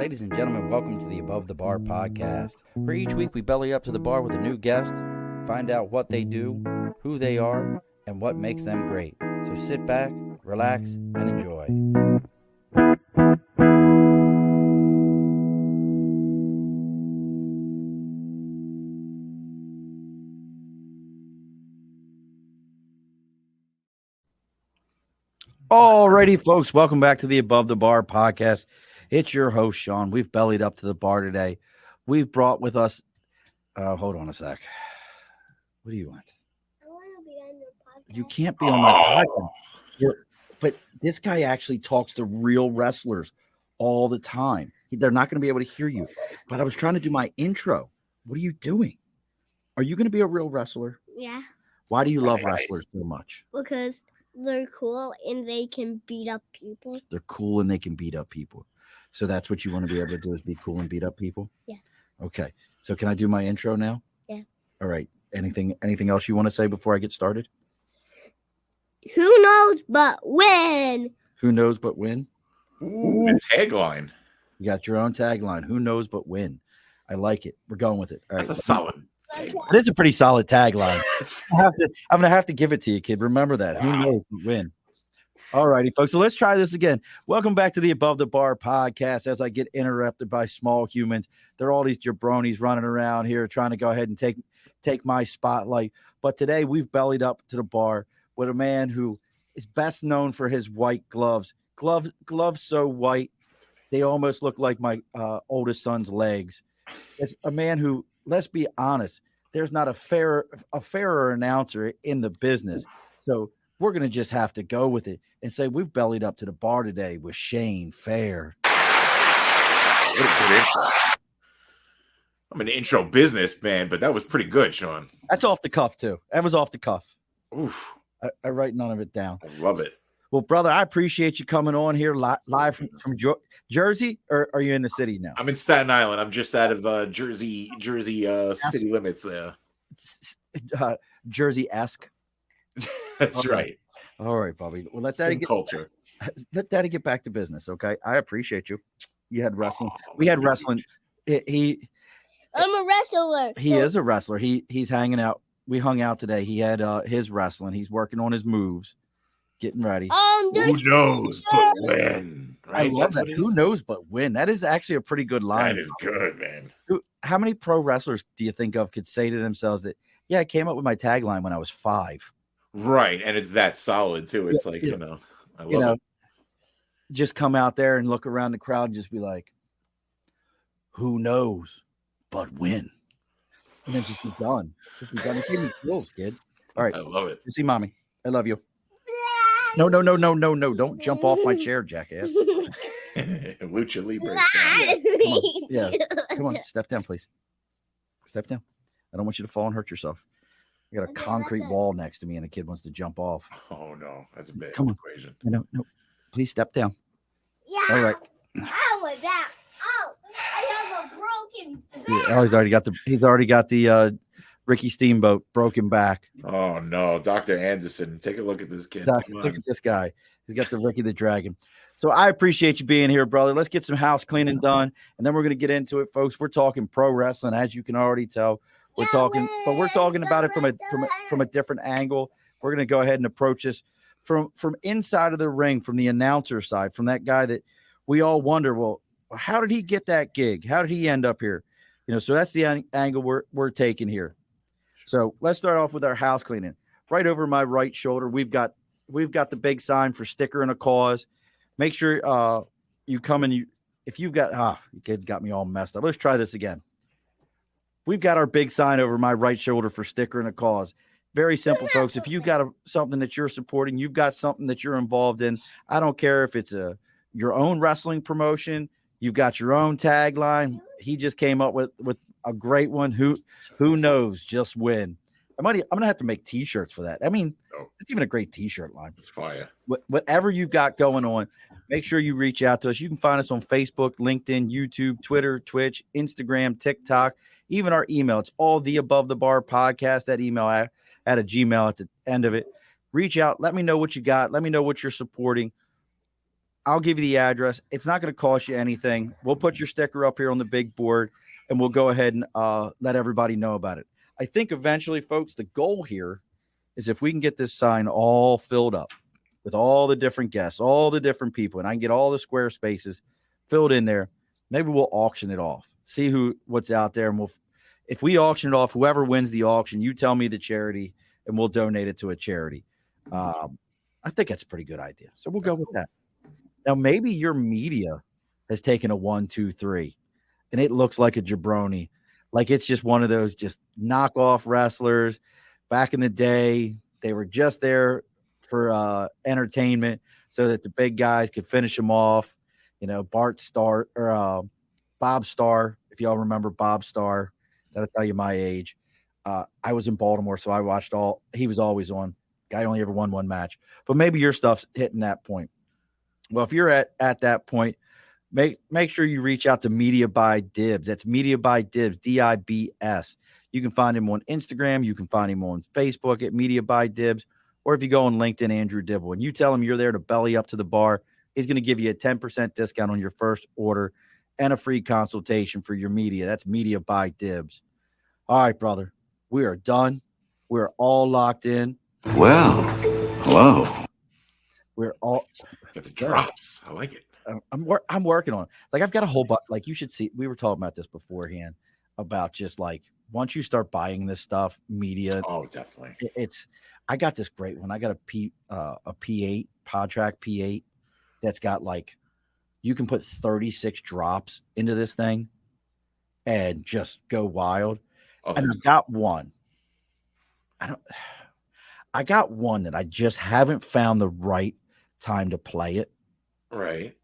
Ladies and gentlemen, welcome to the Above the Bar podcast, where each week we belly up to the bar with a new guest, find out what they do, who they are, and what makes them great. So sit back, relax, and enjoy. Alrighty, folks, welcome back to the Above the Bar podcast. It's your host, Sean. We've bellied up to the bar today. We've brought with us, hold on a sec. What do you want? I want to be on your podcast. You can't be on my podcast. But this guy actually talks to real wrestlers all the time. They're not going to be able to hear you. But I was trying to do my intro. What are you doing? Are you going to be a real wrestler? Yeah, Why do you love wrestlers so much? because they're cool and they can beat up people. They're cool and they can beat up people. So that's what you want to be able to do, is be cool and beat up people? Yeah. Okay. So can I do my intro now? Yeah. All right. Anything else you want to say before I get started? Who knows but win? Who knows but win? Ooh, the tagline. You got your own tagline. Who knows but win? I like it. We're going with it. All right. That's a solid tagline. It is a pretty solid tagline. I'm going to have to give it to you, kid. Remember that. Who knows but win? All righty, folks. So let's try this again. Welcome back to the Above the Bar podcast. As I get interrupted by small humans, there are all these jabronis running around here trying to go ahead and take my spotlight. But today we've bellied up to the bar with a man who is best known for his white gloves. Gloves so white they almost look like my oldest son's legs. It's a man who, let's be honest, there's not a fairer announcer in the business. So we're going to just have to go with it and say we've bellied up to the bar today with Shane Fair. What a good intro. I'm an intro businessman, but that was pretty good, Sean. That's off the cuff, too. That was off the cuff. Oof, I write none of it down. I love it. Well, brother, I appreciate you coming on here live from Jersey, or are you in the city now? I'm in Staten Island. I'm just out of Jersey city limits there. Jersey-esque. That's Okay. right. All right, Bobby. Well, let Same culture. Daddy get back to business, okay? I appreciate you. You had wrestling. We had wrestling. He I'm a wrestler. is a wrestler. He's hanging out. We hung out today. He had his wrestling. He's working on his moves, getting ready. Who knows but when? I Right? love That's that. what it Who is. knows but win? That is actually a pretty good line. That is good, man. How many pro wrestlers do you think of could say to themselves that, yeah, I came up with my tagline when I was 5? Right, and it's that solid too. It's like, yeah. I love it. Just come out there and look around the crowd and just be like, who knows but win? And then just be done. Just be done. It gave me chills, kid. All right. I love it. You see, mommy, I love you. No. Don't jump off my chair, jackass. Lucha Libre. Come on. Yeah. Come on. Step down, please. Step down. I don't want you to fall and hurt yourself. I got a concrete wall next to me and the kid wants to jump off. Oh no, that's a big Come on. equation. No. Please step down. Yeah. All right. Oh my back. Oh, I have a broken back. Yeah, oh, he's already got the Ricky Steamboat broken back. Oh no, Dr. Anderson, take a look at this kid. Look Come on. at this guy. He's got the Ricky the Dragon. So I appreciate you being here, brother. Let's get some house cleaning done, and then we're going to get into it, folks. We're talking pro wrestling, as you can already tell. We're talking about it from a different angle. We're going to go ahead and approach this from inside of the ring, from the announcer side, from that guy that we all wonder, well, how did he get that gig? How did he end up here? So that's the angle we're taking here. So let's start off with our house cleaning. Right over my right shoulder, we've got the big sign for Sticker and a Cause. Make sure you come and if you've got you kids got me all messed up. Let's try this again. We've got our big sign over my right shoulder for Sticker and a Cause. Very simple, folks. If you've got something that you're supporting, you've got something that you're involved in. I don't care if it's your own wrestling promotion. You've got your own tagline. He just came up with a great one. Who knows? Just win. I'm gonna have to make T-shirts for that. I mean, it's even a great T-shirt line. It's fire. Whatever you've got going on, make sure you reach out to us. You can find us on Facebook, LinkedIn, YouTube, Twitter, Twitch, Instagram, TikTok, even our email. It's all the Above the Bar podcast. That email at a Gmail at the end of it. Reach out. Let me know what you got. Let me know what you're supporting. I'll give you the address. It's not going to cost you anything. We'll put your sticker up here on the big board, and we'll go ahead and let everybody know about it. I think eventually, folks, the goal here is if we can get this sign all filled up with all the different guests, all the different people, and I can get all the square spaces filled in there, maybe we'll auction it off, see what's out there, and if we auction it off, whoever wins the auction, you tell me the charity, and we'll donate it to a charity. I think that's a pretty good idea. So we'll go with that. Now, maybe your media has taken a 1, 2, 3, and it looks like a jabroni, like it's just one of those just knockoff wrestlers. Back in the day, they were just there for entertainment so that the big guys could finish them off. You know, Bob Starr, if y'all remember Bob Starr, that'll tell you my age. I was in Baltimore, so I watched he was always on. Guy only ever won one match. But maybe your stuff's hitting that point. Well, if you're at that point, make sure you reach out to Media by Dibs. That's Media by Dibs, DIBS. You can find him on Instagram. You can find him on Facebook at Media by Dibs. Or if you go on LinkedIn, Andrew Dibble, and you tell him you're there to belly up to the bar, he's going to give you a 10% discount on your first order and a free consultation for your media. That's Media by Dibs. All right, brother. We are done. We're all locked in. Well, hello. We're all got the drops. I like it. I'm working on it. Like I've got a whole bunch. Like you should see. We were talking about this beforehand about just like once you start buying this stuff, media. Oh, definitely. I got this great one. I got a P8 Podtrack P8 that's got like you can put 36 drops into this thing and just go wild. Oh, and I've got one. I got one that I just haven't found the right time to play it. Right.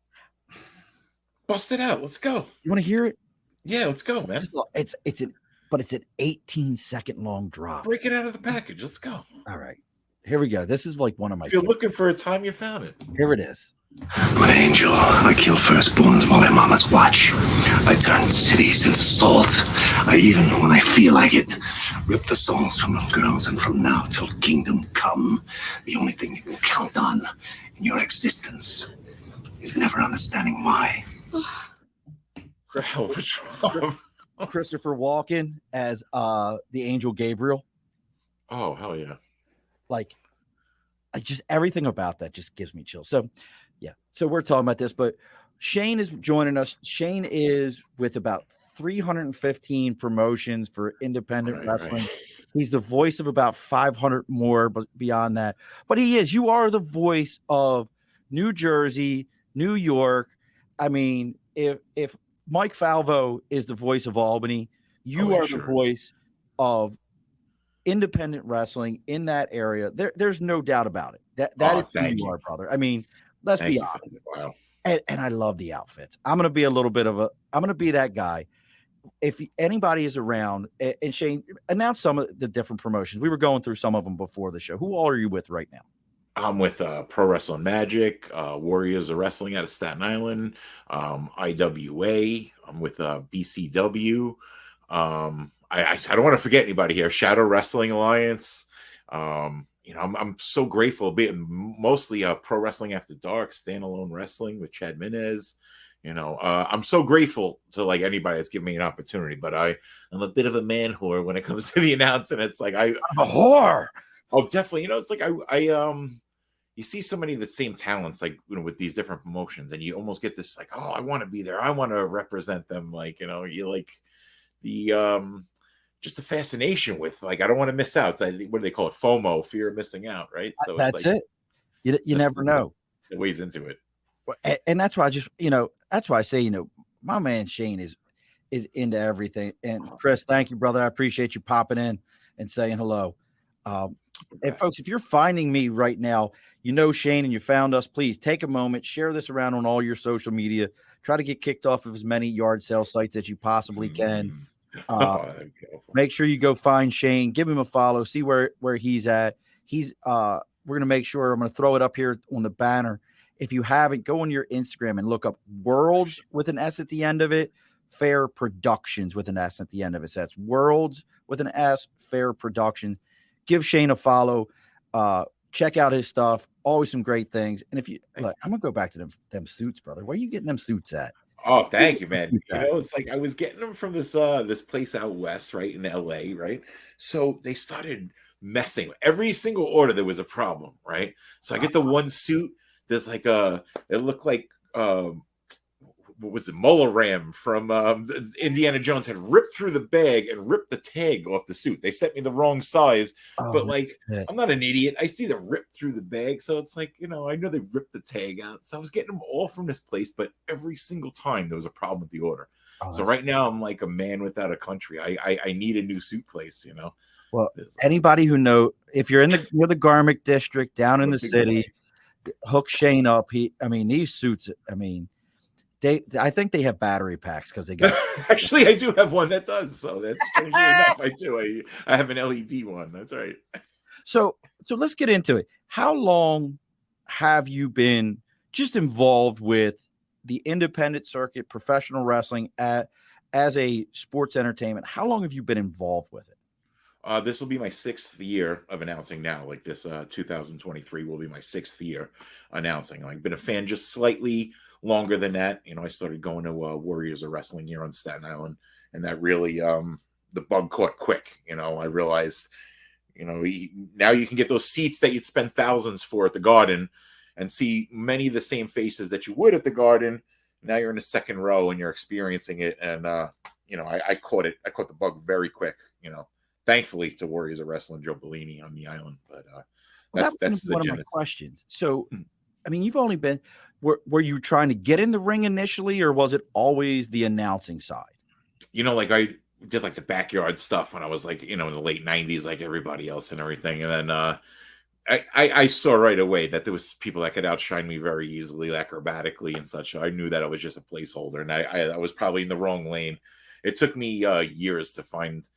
Bust it out. Let's go. You want to hear it? Yeah, let's go, man. It's an 18-second long drop. Break it out of the package. Let's go. All right. Here we go. This is like one of my If you're looking for a time, you found it. Here it is. I'm an angel. I kill firstborns while their mamas watch. I turn cities into salt. I even, when I feel like it, rip the souls from little girls, and from now till kingdom come, the only thing you can count on in your existence is never understanding why. Hell of a job. Christopher Walken as the angel Gabriel. Oh, hell yeah. Like just everything about that just gives me chills. So yeah. So we're talking about this, but Shane is joining us. Shane is with about 315 promotions for independent wrestling. Right. He's the voice of about 500 more, but beyond that. But you are the voice of New Jersey, New York. I mean, if Mike Falvo is the voice of Albany, you are the voice of independent wrestling in that area. There's no doubt about it. That is who you are, brother. I mean, let's be honest. Wow. And I love the outfits. I'm going to be that guy. If anybody is around, and Shane, announce some of the different promotions. We were going through some of them before the show. Who all are you with right now? I'm with Pro Wrestling Magic, Warriors of Wrestling out of Staten Island, IWA. I'm with BCW. I don't want to forget anybody here. Shadow Wrestling Alliance. I'm so grateful being mostly Pro Wrestling After Dark, standalone wrestling with Chad Minez. I'm so grateful to like anybody that's given me an opportunity, but I'm a bit of a man whore when it comes to the announcing. It's like I'm a whore. Oh, definitely. It's like you see so many of the same talents, like with these different promotions, and you almost get this like, oh, I want to be there. I want to represent them. Like you like the just the fascination with like I don't want to miss out. What do they call it? FOMO, fear of missing out, right? So that's it. You never know. It weighs into it. And that's why that's why I say, my man Shane is into everything. And Chris, thank you, brother. I appreciate you popping in and saying hello. And folks, if you're finding me right now, Shane, and you found us, please take a moment, share this around on all your social media. Try to get kicked off of as many yard sale sites as you possibly can. Make sure you go find Shane, give him a follow, see where he's at. We're going to make sure I'm going to throw it up here on the banner. If you haven't, go on your Instagram and look up Worlds with an S at the end of it, Fair Productions with an S at the end of it. So that's Worlds with an S, Fair Productions. Give Shane a follow. check out his stuff. Always some great things. And if you look, I'm gonna go back to them suits, brother. Where are you getting them suits at? Oh, thank you, man. You know, it's like I was getting them from this place out west, right in LA, right? So they started messing. Every single order there was a problem, right? So I get the one suit. There's like it looked like what was it? Mola Ram from Indiana Jones had ripped through the bag and ripped the tag off the suit. They sent me the wrong size, but like I'm not an idiot. I see the rip through the bag, so it's like, you know, I know they ripped the tag out. So I was getting them all from this place, but every single time there was a problem with the order. So right now I'm like a man without a country. I need a new suit place, you know. Well, anybody who know, if you're near the Garmick district down in the city, hook Shane up. These suits, I think they have battery packs because they got. Actually, I do have one that does. So that's strangely enough. I do. I have an LED one. That's right. So let's get into it. How long have you been just involved with the independent circuit, professional wrestling as a sports entertainment? How long have you been involved with it? This will be my 6th year of announcing now. Like this 2023 will be my 6th year announcing. I've been a fan just slightly longer than that. You know, I started going to Warriors of Wrestling here on Staten Island, and that really the bug caught quick. You know, I realized, you know, now you can get those seats that you'd spend thousands for at the Garden and see many of the same faces that you would at the Garden. Now you're in the second row and you're experiencing it. And, you know, I caught it. I caught the bug very quick, you know, thankfully to Warriors of Wrestling, Joe Bellini on the island. But that's one of my questions. So, I mean, you've only been, were you trying to get in the ring initially, or was it always the announcing side? You know, like I did like the backyard stuff when I was like, you know, in the late 90s, like everybody else and everything. And then I saw right away that there was people that could outshine me very easily, acrobatically and such. I knew that I was just a placeholder, and I was probably in the wrong lane. It took me years to find,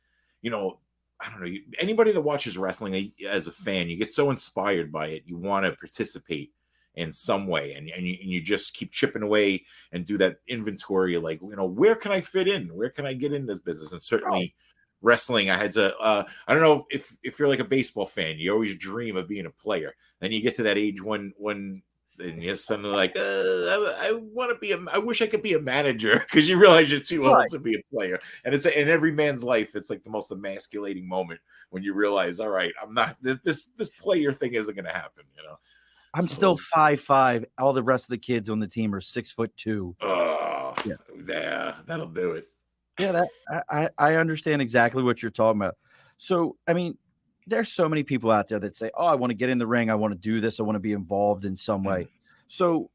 you know, I don't know, anybody that watches wrestling as a fan, you get so inspired by it. You want to participate in some way, and you just keep chipping away and do that inventory, like, you know, where can I fit in, where can I get in this business? And certainly wrestling, I had to I don't know if you're like a baseball fan, you always dream of being a player, then you get to that age when and you're suddenly like, I want to be I wish I could be a manager, because you realize you're too old to be a player. And it's in every man's life, it's like the most emasculating moment when you realize, all right, I'm not this player thing isn't going to happen, you know. I'm still 5'5". All the rest of the kids on the team are 6'2". Oh, yeah, that'll do it. Yeah, that I understand exactly what you're talking about. So, I mean, there's so many people out there that say, "Oh, I want to get in the ring. I want to do this. I want to be involved in some way." So,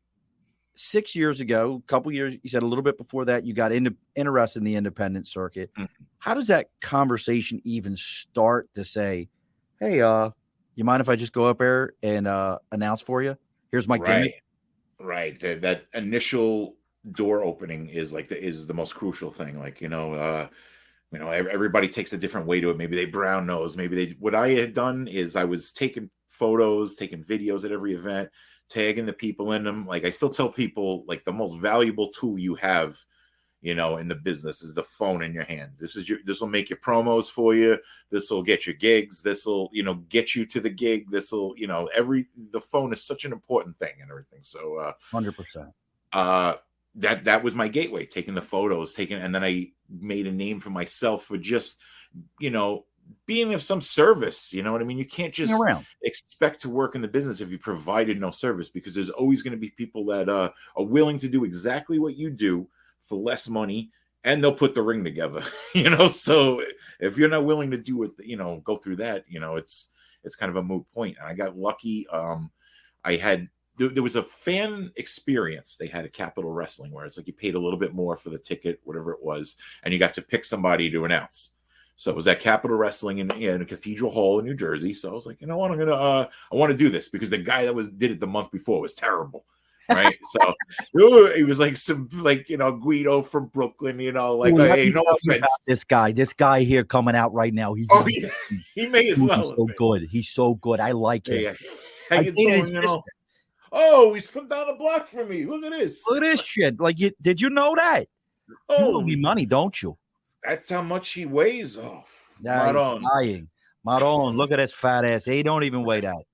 6 years ago, a couple years, you said a little bit before that, you got interested in the independent circuit. How does that conversation even start to say, "Hey, you mind if I just go up there and announce for you? Here's my gimmick." Right. That initial door opening is like the most crucial thing. Like, you know, everybody takes a different way to it. Maybe they brown nose. What I had done is I was taking photos, taking videos at every event, tagging the people in them. Like, I still tell people, like, the most valuable tool you have, you know, in the business is the phone in your hand. This will make your promos for you. This will get your gigs. This will, you know, get you to the gig. This will, you know, the phone is such an important thing and everything. So 100%. That was my gateway, taking the photos, and then I made a name for myself for just, you know, being of some service. You know what I mean? You can't just expect to work in the business if you provided no service, because there's always going to be people that are willing to do exactly what you do for less money, and they'll put the ring together, you know. So if you're not willing to do it, you know, go through that, you know, it's kind of a moot point. And I got lucky. There was a fan experience they had at Capitol Wrestling where it's like you paid a little bit more for the ticket, whatever it was, and you got to pick somebody to announce. So it was at Capitol Wrestling in Cathedral Hall in New Jersey. So I was like, you know what, I want to do this, because the guy that did it the month before was terrible. Right. So he was like some, like, you know, Guido from Brooklyn, you know, like, hey, no offense. This guy here coming out right now. He may as well. He's so good. He's so good. I like him. Yeah. How you doing, you know? Oh, he's from down the block from me. Look at this. Look at this shit. Like, did you know that? You owe me money, don't you? That's how much he weighs. Oh, Maron. Look at his fat ass. He don't even weigh that.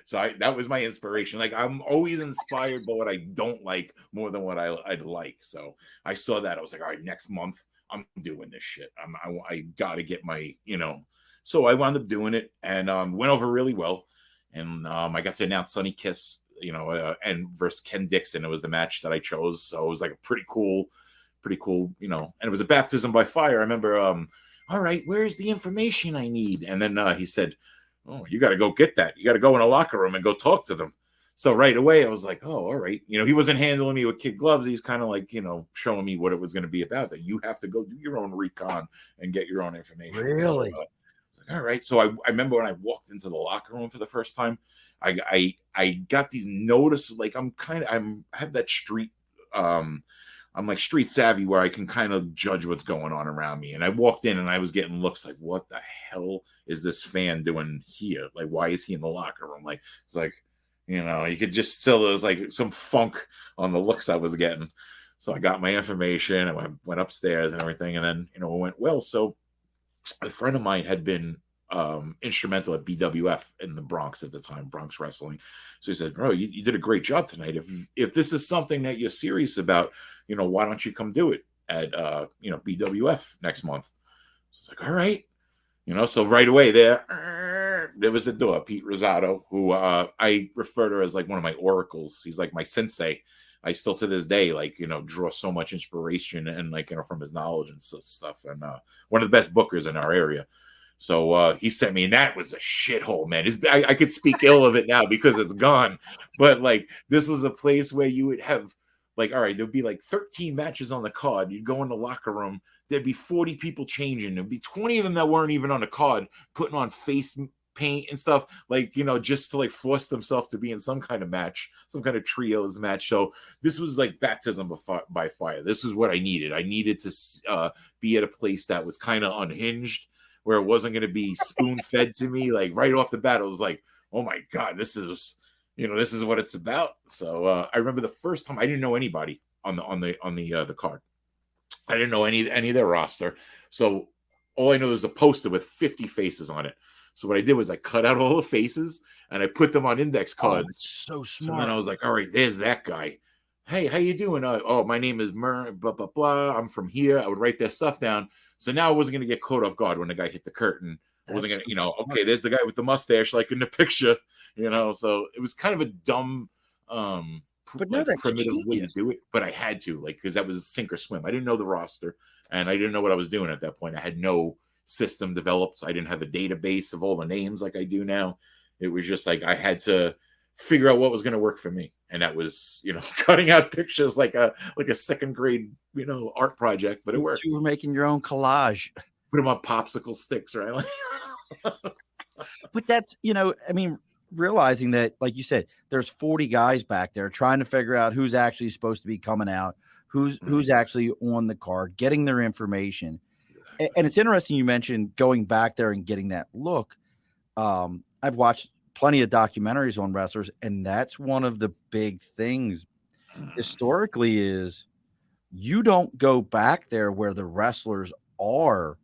So that was my inspiration. Like I'm always inspired by what I don't like more than what I'd like. So I saw that. I was like, all right, next month I'm doing this shit. I got to get my, So I wound up doing it and went over really well. And I got to announce Sonny Kiss, and versus Ken Dixon. It was the match that I chose. So it was like a pretty cool, and it was a baptism by fire. I remember, all right, where's the information I need? And then he said, oh, you got to go get that. You got to go in a locker room and go talk to them. So right away, I was like, oh, all right. He wasn't handling me with kid gloves. He's kind of like, showing me what it was going to be about, that you have to go do your own recon and get your own information. Really? So, all right. So I remember when I walked into the locker room for the first time, I got these notices. Like I have that street, I'm like street savvy where I can kind of judge what's going on around me. And I walked in and I was getting looks like, what the hell is this fan doing here? Like, why is he in the locker room? Like, it's like, you could just tell there was like some funk on the looks I was getting. So I got my information and I went upstairs and everything. And then, it went well. So a friend of mine had been instrumental at BWF in the Bronx at the time, Bronx Wrestling. So he said, bro, you did a great job tonight. If this is something that you're serious about, why don't you come do it at BWF next month? So it's like, all right. So right away there was the door, Pete Rosado, who I refer to as like one of my oracles. He's like my sensei. I still to this day, like, draw so much inspiration and like, from his knowledge and stuff. And one of the best bookers in our area. So he sent me, and that was a shithole, man. I could speak ill of it now because it's gone. But like, this was a place where you would have like, all right, there'd be like 13 matches on the card. You'd go in the locker room. There'd be 40 people changing. There'd be 20 of them that weren't even on the card, putting on face paint and stuff, like, just to like force themselves to be in some kind of match, some kind of trios match. So this was like baptism by fire. This is what I needed. I needed to be at a place that was kind of unhinged, where it wasn't going to be spoon fed to me. Like right off the bat, I was like, oh my God, this is what it's about. So I remember the first time I didn't know anybody on the card. I didn't know any of their roster. So all I know is a poster with 50 faces on it. So what I did was I cut out all the faces and I put them on index cards. So smart. So then I was like, all right, there's that guy. Hey, how you doing? Oh, my name is Mer, blah, blah, blah. I'm from here. I would write their stuff down. So now I wasn't going to get caught off guard when the guy hit the curtain. I wasn't going to, okay, there's the guy with the mustache, like in the picture, so it was kind of a dumb, but no, that's primitive genius way to do it. But I had to, like, because that was sink or swim. I didn't know the roster and I didn't know what I was doing at that point. I had no system developed. So I didn't have a database of all the names like I do now. It was just like I had to figure out what was going to work for me. And that was, cutting out pictures like a second grade, art project, but it worked. You were making your own collage. Put them on popsicle sticks, right? But that's, realizing that, like you said, there's 40 guys back there trying to figure out who's actually supposed to be coming out, who's actually on the card, getting their information. And it's interesting you mentioned going back there and getting that look. I've watched plenty of documentaries on wrestlers, and that's one of the big things historically is you don't go back there where the wrestlers are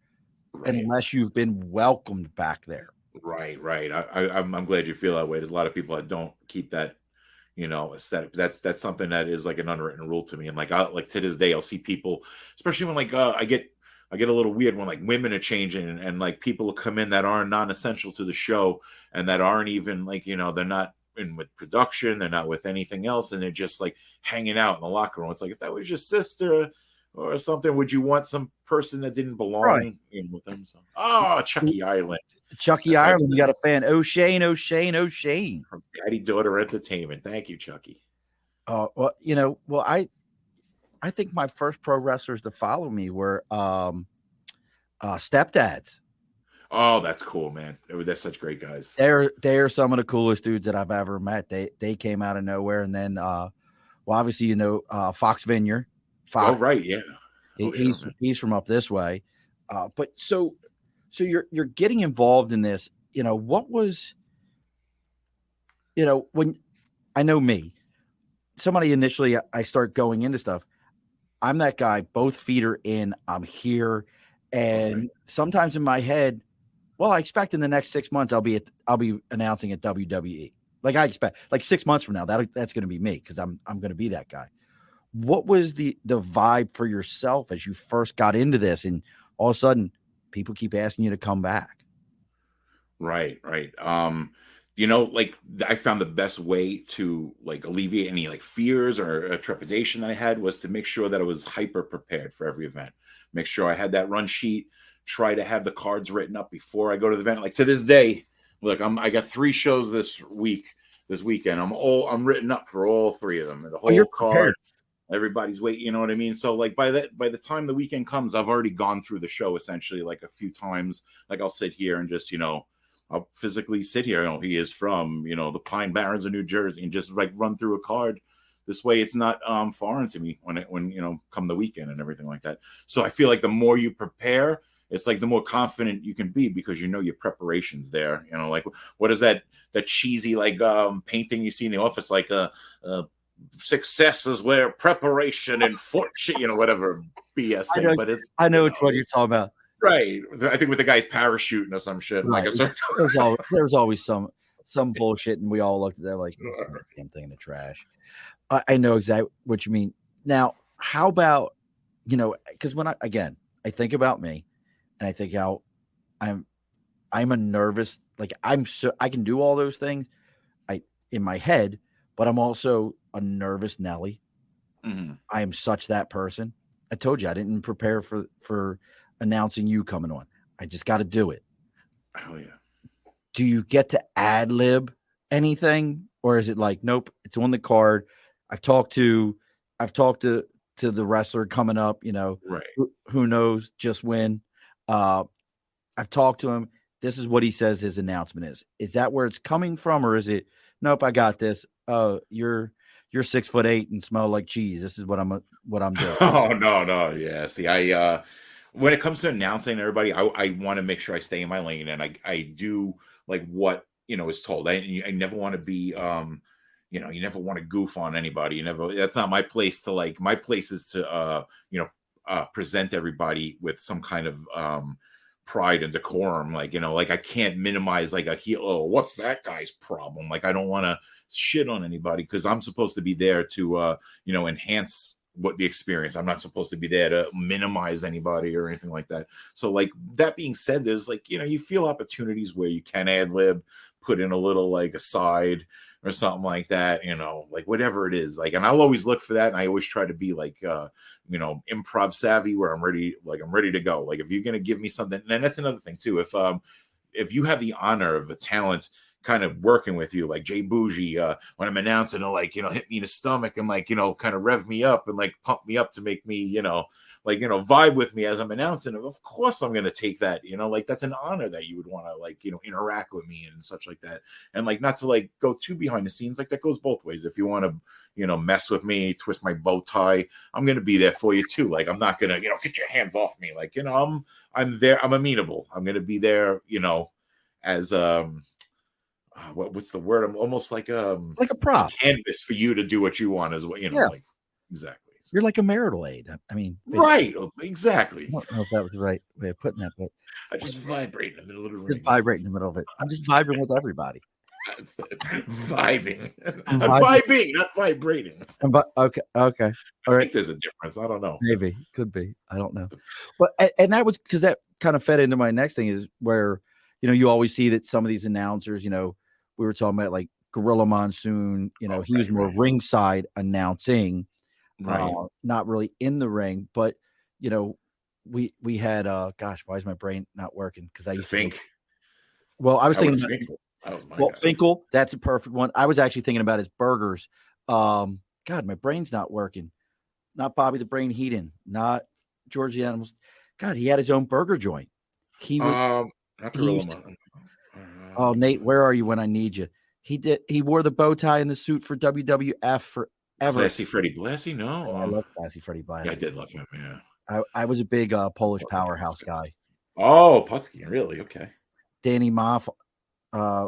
unless you've been welcomed back there. Right. I'm glad you feel that way. There's a lot of people that don't keep that, aesthetic. That's something that is like an unwritten rule to me. And like, to this day, I'll see people, especially when like I get a little weird when like women are changing and like people will come in that are non-essential to the show and that aren't even like, they're not in with production, they're not with anything else, and they're just like hanging out in the locker room. It's like, if that was your sister or something, would you want some person that didn't belong in with them? So, Chucky Ireland. Chucky Ireland, you got a fan. O'Shane. From Daddy Daughter Entertainment. Thank you, Chucky. Well, I think my first pro wrestlers to follow me were stepdads. Oh, that's cool, man. They're such great guys. They're some of the coolest dudes that I've ever met. They came out of nowhere, and then obviously Fox Vineyard. Fox. Oh, right, yeah. He's from up this way. But so you're getting involved in this. What was when I know me, somebody initially I start going into stuff. I'm that guy. Both feet are in. I'm here, and sometimes in my head, well, I expect in the next 6 months I'll be announcing at WWE. Like I expect, like 6 months from now, that's going to be me because I'm going to be that guy. What was the vibe for yourself as you first got into this, and all of a sudden people keep asking you to come back? Right, right. Like I found the best way to like alleviate any like fears or trepidation that I had was to make sure that I was hyper prepared for every event. Make sure I had that run sheet, try to have the cards written up before I go to the event. Like to this day, look, I got 3 shows this weekend. I'm written up for all 3 of them. The whole You're card, prepared. everybody's waiting, you know what I mean? So like by the time the weekend comes, I've already gone through the show essentially like a few times. Like I'll sit here and just, I'll physically sit here. He is from, the Pine Barrens of New Jersey, and just like run through a card. This way, it's not foreign to me when come the weekend and everything like that. So I feel like the more you prepare, it's like the more confident you can be because your preparation's there. Like what is that cheesy like painting you see in the office, like success is where preparation and fortune, whatever BS thing. But it's I know what you're talking about. Right. I think with the guy's parachuting or some shit. Right. Like a circle. There's always some bullshit, and we all looked at that like damn thing in the trash. I know exactly what you mean. Now, how about because when I think about me, and I think how I'm a nervous, like I can do all those things in my head, but I'm also a nervous Nelly. Mm-hmm. I am such that person. I told you I didn't prepare for announcing you coming on. I just got to do it. Oh yeah. Do you get to ad lib anything, or is it like, nope, it's on the card? I've talked to the wrestler coming up, right. Who knows just when. I've talked to him. This is what he says his announcement is. Is that where it's coming from, or is it, nope, I got this. You're 6'8" and smell like cheese. This is what I'm doing. Oh no. Yeah. See, when it comes to announcing everybody, I want to make sure I stay in my lane, and I do like what is told. I never want to be you never want to goof on anybody. That's not my place to like. My place is to present everybody with some kind of pride and decorum. Like like I can't minimize like a heel. Oh, what's that guy's problem? Like I don't want to shit on anybody because I'm supposed to be there to enhance what the experience. I'm not supposed to be there to minimize anybody or anything like that. So like that being said, there's like you feel opportunities where you can ad lib, put in a little like aside or something like that, like whatever it is, like, and I'll always look for that, and I always try to be like improv savvy where I'm ready to go. Like if you're gonna give me something, and that's another thing too, if you have the honor of a talent kind of working with you, like Jay Bougie, when I'm announcing, like, hit me in the stomach and like, kind of rev me up and like pump me up to make me, vibe with me as I'm announcing it. Of course I'm going to take that, like that's an honor that you would want to like, interact with me and such like that. And like, not to like go too behind the scenes, like that goes both ways. If you want to, mess with me, twist my bow tie, I'm going to be there for you too. Like, I'm not going to, get your hands off me. Like, I'm there. I'm amenable. I'm going to be there, as, what's the word? I'm almost like a prop, a canvas for you to do what you want as well. Like exactly. You're like a marital aid. I mean, right? Exactly. I don't know if that was the right way of putting that, but I just vibrate in the middle of the room. Just vibrate in the middle of it. I'm just vibing with everybody. Vibing, vibing, not vibrating. Okay. All right. I think there's a difference. I don't know. Maybe could be. I don't know. But and that was because that kind of fed into my next thing is where you always see that some of these announcers, we were talking about like Gorilla Monsoon, he was more ringside announcing, not really in the ring. But we had gosh, why is my brain not working? Because I used to think. Well, I was thinking Finkel. Finkel, that's a perfect one. I was actually thinking about his burgers. God, my brain's not working. Not Bobby the Brain Heaton, not George the Animals. God, he had his own burger joint. He was. Oh, Nate, where are you when I need you? He wore the bow tie and the suit for WWF forever. Classy Freddie Blassie? No. I love Classy Freddie Blassie. Yeah, I did love him, yeah. I was a big Polish powerhouse guy. Oh, Putski, really? Okay. Danny Moff.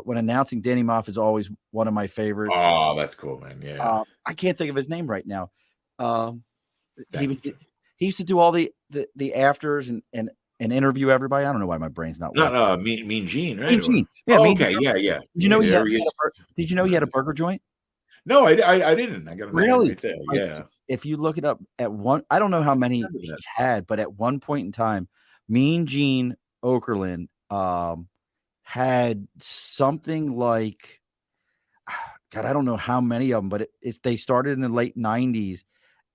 When announcing, Danny Moff is always one of my favorites. Oh, that's cool, man. Yeah. I can't think of his name right now. He used to do all the afters and and interview everybody. I don't know why my brain's not working. Not Mean Gene, right? Mean Gene. Yeah, Oh, Mean okay, Gene. yeah. Did you know There he is. did you know he had a burger joint? No, I didn't. I got a man Really? right there. Like, Yeah. if you look it up at one, I don't know how many Remember he that. had, but at one point in time, Mean Gene Okerlund had something like, God, I don't know how many of them, but they started in the late 90s,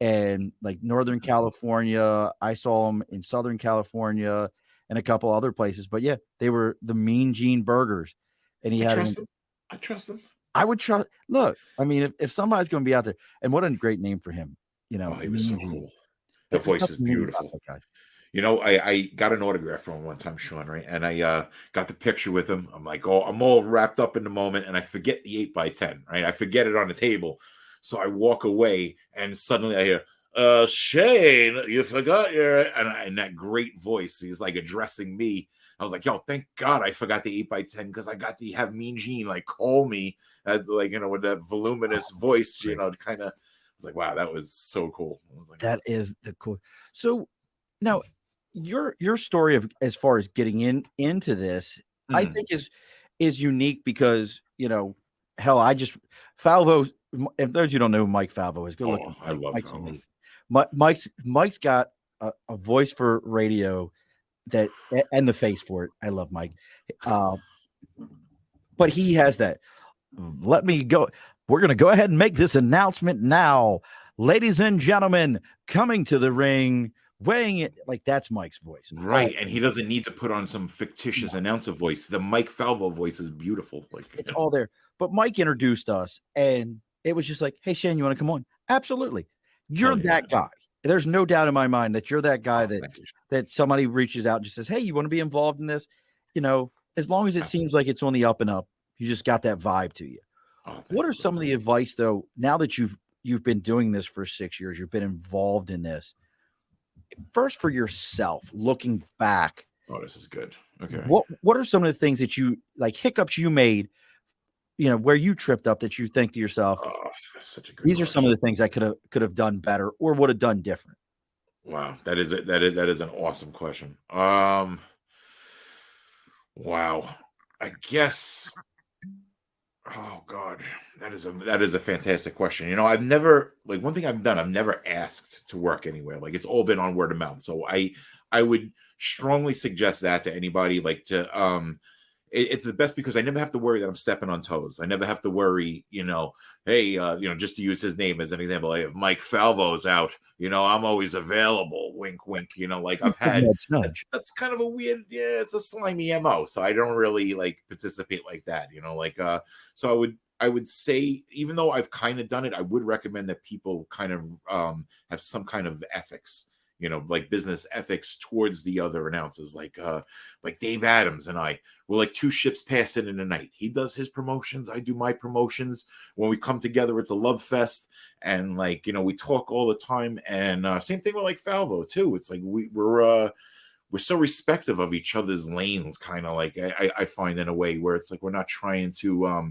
and like Northern California, I saw them in Southern California and a couple other places. But yeah, they were the Mean Gene Burgers, and he I had trust him. I trust him. I would trust. Look, I mean, if somebody's going to be out there, and what a great name for him, you know. Oh, he was so Mean Gene. cool. The Like, there's voice is nothing mean about beautiful. that guy. You know, I got an autograph from him one time, Sean, right? And I got the picture with him. I'm like, oh, I'm all wrapped up in the moment, and I forget the 8x10, right? I forget it on the table. So I walk away, and suddenly I hear, Shane, you forgot your, and that great voice. He's like addressing me. I was like, yo, thank God I forgot the 8x10 because I got to have Mean Gene like call me as like, you know, with that voluminous voice, you know, kind of. I was like, wow, that was so cool. I was like, That is the cool. So now your story of as far as getting into this, I think is unique because, you know, hell, Falvo. If those you don't know who Mike Falvo is, go look. oh, I love Mike's Falvo. amazing. Mike's got a voice for radio that and the face for it. I love Mike, but he has that. Let me go. We're going to go ahead and make this announcement now, ladies and gentlemen. Coming to the ring, weighing it like that's Mike's voice, Right, and he doesn't need to put on some fictitious announcer voice. The Mike Falvo voice is beautiful. Like It's all there. But Mike introduced us, and it was just like, "Hey, Shane, you want to come on?" Absolutely. You're Hell yeah. that guy. There's no doubt in my mind that you're that guy thank you. that somebody reaches out and just says, "Hey, you want to be involved in this?" You know, as long as it seems like it's on the up and up, you just got that vibe to you. Oh, What are some of the advice though? Now that you've been doing this for 6 years, you've been involved in this. First, for yourself, looking back, Oh, this is good. Okay. what are some of the things that you like hiccups you made? You know, where you tripped up that you think to yourself, Oh, that's such a good these are some of question. the things I could have done better or would have done different. Wow, that is an awesome question. Wow. I guess oh God, that is a fantastic question. You know, I've never like one thing I've done, I've never asked to work anywhere. Like it's all been on word of mouth. So I would strongly suggest that to anybody like to it's the best because I never have to worry that I'm stepping on toes. I never have to worry, you know, hey, you know, just to use his name as an example, like if Mike Falvo's out, you know, I'm always available. Wink, wink. You know, like I've had nudge. that's kind of a weird, yeah, it's a slimy MO. So I don't really like participate like that, you know, like so I would say, even though I've kind of done it, I would recommend that people kind of have some kind of ethics, you know, like business ethics towards the other announcers, like Dave Adams and I, we're like two ships passing in the night. He does his promotions, I do my promotions. When we come together, it's a love fest, and like, you know, we talk all the time. And same thing with like Falvo too. It's like we're so respective of each other's lanes, kind of like I find in a way where it's like we're not trying to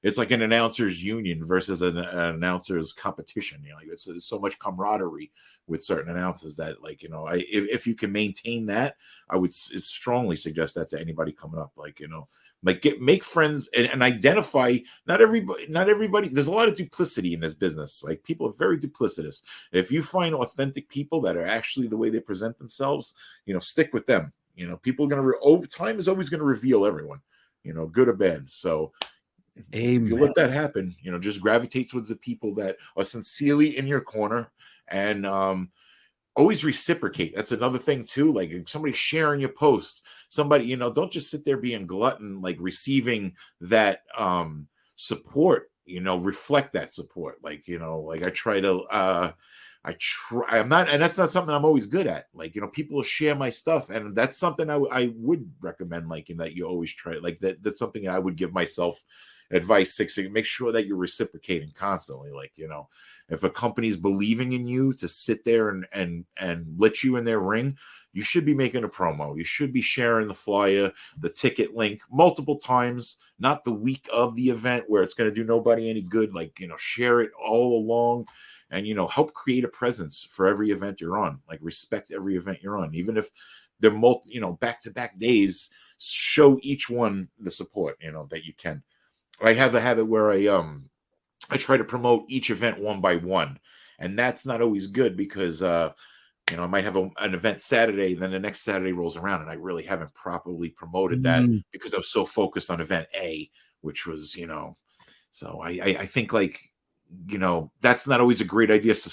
it's like an announcers union versus an announcers competition. You know, like there's so much camaraderie with certain announcers that, like, you know, if you can maintain that, I would strongly suggest that to anybody coming up. Like, you know, like make friends and identify. Not everybody. There's a lot of duplicity in this business. Like people are very duplicitous. If you find authentic people that are actually the way they present themselves, you know, stick with them. You know, people are gonna time is always gonna reveal everyone. You know, good or bad. So. Amen. If you let that happen, you know, just gravitate towards the people that are sincerely in your corner, and always reciprocate. That's another thing too. Like if somebody's sharing your posts, somebody, you know, don't just sit there being glutton, like receiving that support, you know, reflect that support. Like, you know, like I'm not, and that's not something I'm always good at. Like, you know, people will share my stuff, and that's something I would recommend, like, in that you always try, like that's something I would give myself advice. Make sure that you're reciprocating constantly. Like, you know, if a company's believing in you to sit there and let you in their ring, you should be making a promo. You should be sharing the flyer, the ticket link multiple times, not the week of the event where it's going to do nobody any good. Like, you know, share it all along. And, you know, help create a presence for every event you're on. Like, respect every event you're on. Even if they're back-to-back days. Show each one the support, that you can. I have a habit where I try to promote each event one by one, and that's not always good because I might have an event Saturday, then the next Saturday rolls around, and I really haven't properly promoted that because I was so focused on event A, which was, so I think that's not always a great idea to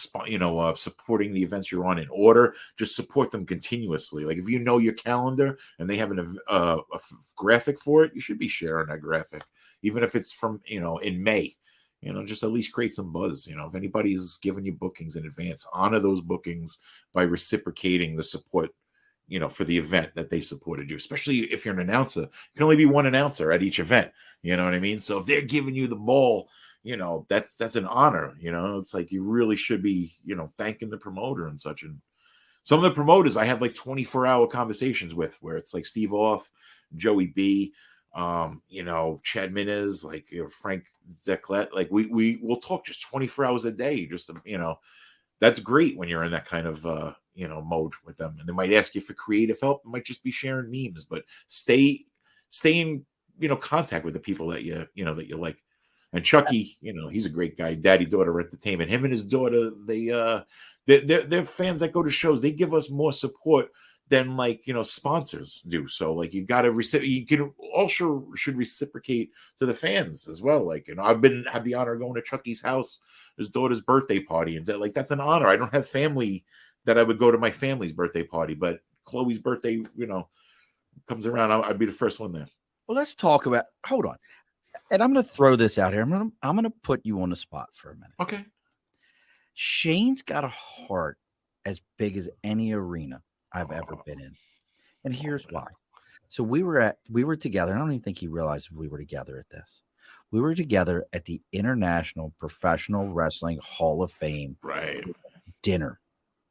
supporting the events you're on in order. Just support them continuously. Like if you know your calendar and they have a graphic for it, you should be sharing that graphic, even if it's from in May. Just at least create some buzz. If anybody's giving you bookings in advance, honor those bookings by reciprocating the support, for the event that they supported you, especially if you're an announcer. You can only be one announcer at each event. You know what I mean? So if they're giving you the ball, that's an honor. It's like you really should be, thanking the promoter and such. And some of the promoters I have like 24-hour conversations with, where it's like Steve Off, Joey B, Chad Minez, like Frank Zeklet, like we'll talk just 24 hours a day, just to, that's great when you're in that kind of mode with them. And they might ask you for creative help. It might just be sharing memes, but stay in contact with the people that you like. And Chucky, he's a great guy. Daddy Daughter Entertainment. Him and his daughter, they're fans that go to shows. They give us more support than sponsors do. So like you got to you can also should reciprocate to the fans as well. Like I've had the honor of going to Chucky's house, his daughter's birthday party, and that's an honor. I don't have family that I would go to my family's birthday party, but Chloe's birthday, comes around, I'd be the first one there. Well, let's talk about. Hold on, and I'm going to throw this out here. I'm going to put you on the spot for a minute. Okay. Shane's got a heart as big as any arena I've ever been in. And here's why. So we were together. I don't even think he realized we were together at this. We were together at the International Professional Wrestling Hall of Fame dinner.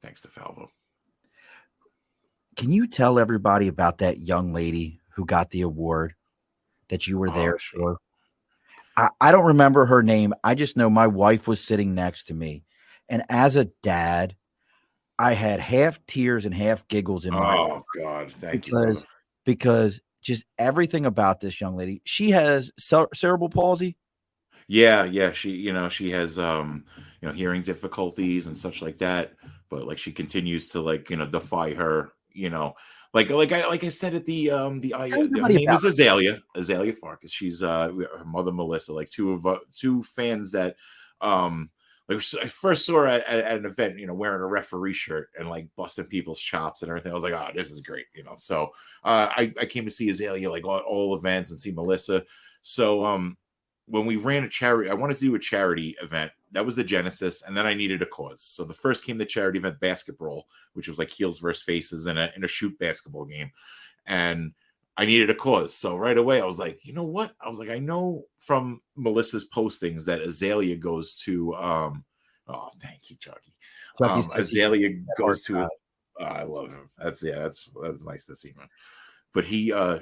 Thanks to Falvo. Can you tell everybody about that young lady who got the award that you were there for? I don't remember her name. I just know my wife was sitting next to me. And as a dad, I had half tears and half giggles in my eyes. Oh God, thank you. Because just everything about this young lady, she has cerebral palsy. Yeah. She has hearing difficulties and such like that. But like she continues to defy her. Like I said at the name is Azalea Farkas. She's her mother Melissa. Like two fans that I first saw her at an event, wearing a referee shirt and busting people's chops and everything. I was like, oh, this is great, So I came to see Azalea all events and see Melissa. So when we ran a charity, I wanted to do a charity event. That was the genesis, and then I needed a cause. So the first came the charity event basketball, which was like heels versus faces in a shoot basketball game, and I needed a cause. So right away, I was like, you know what? I was like, I know from Melissa's postings that Azalea goes to, oh, thank you, Chucky. Azalea goes to, I love him. That's nice to see, man. But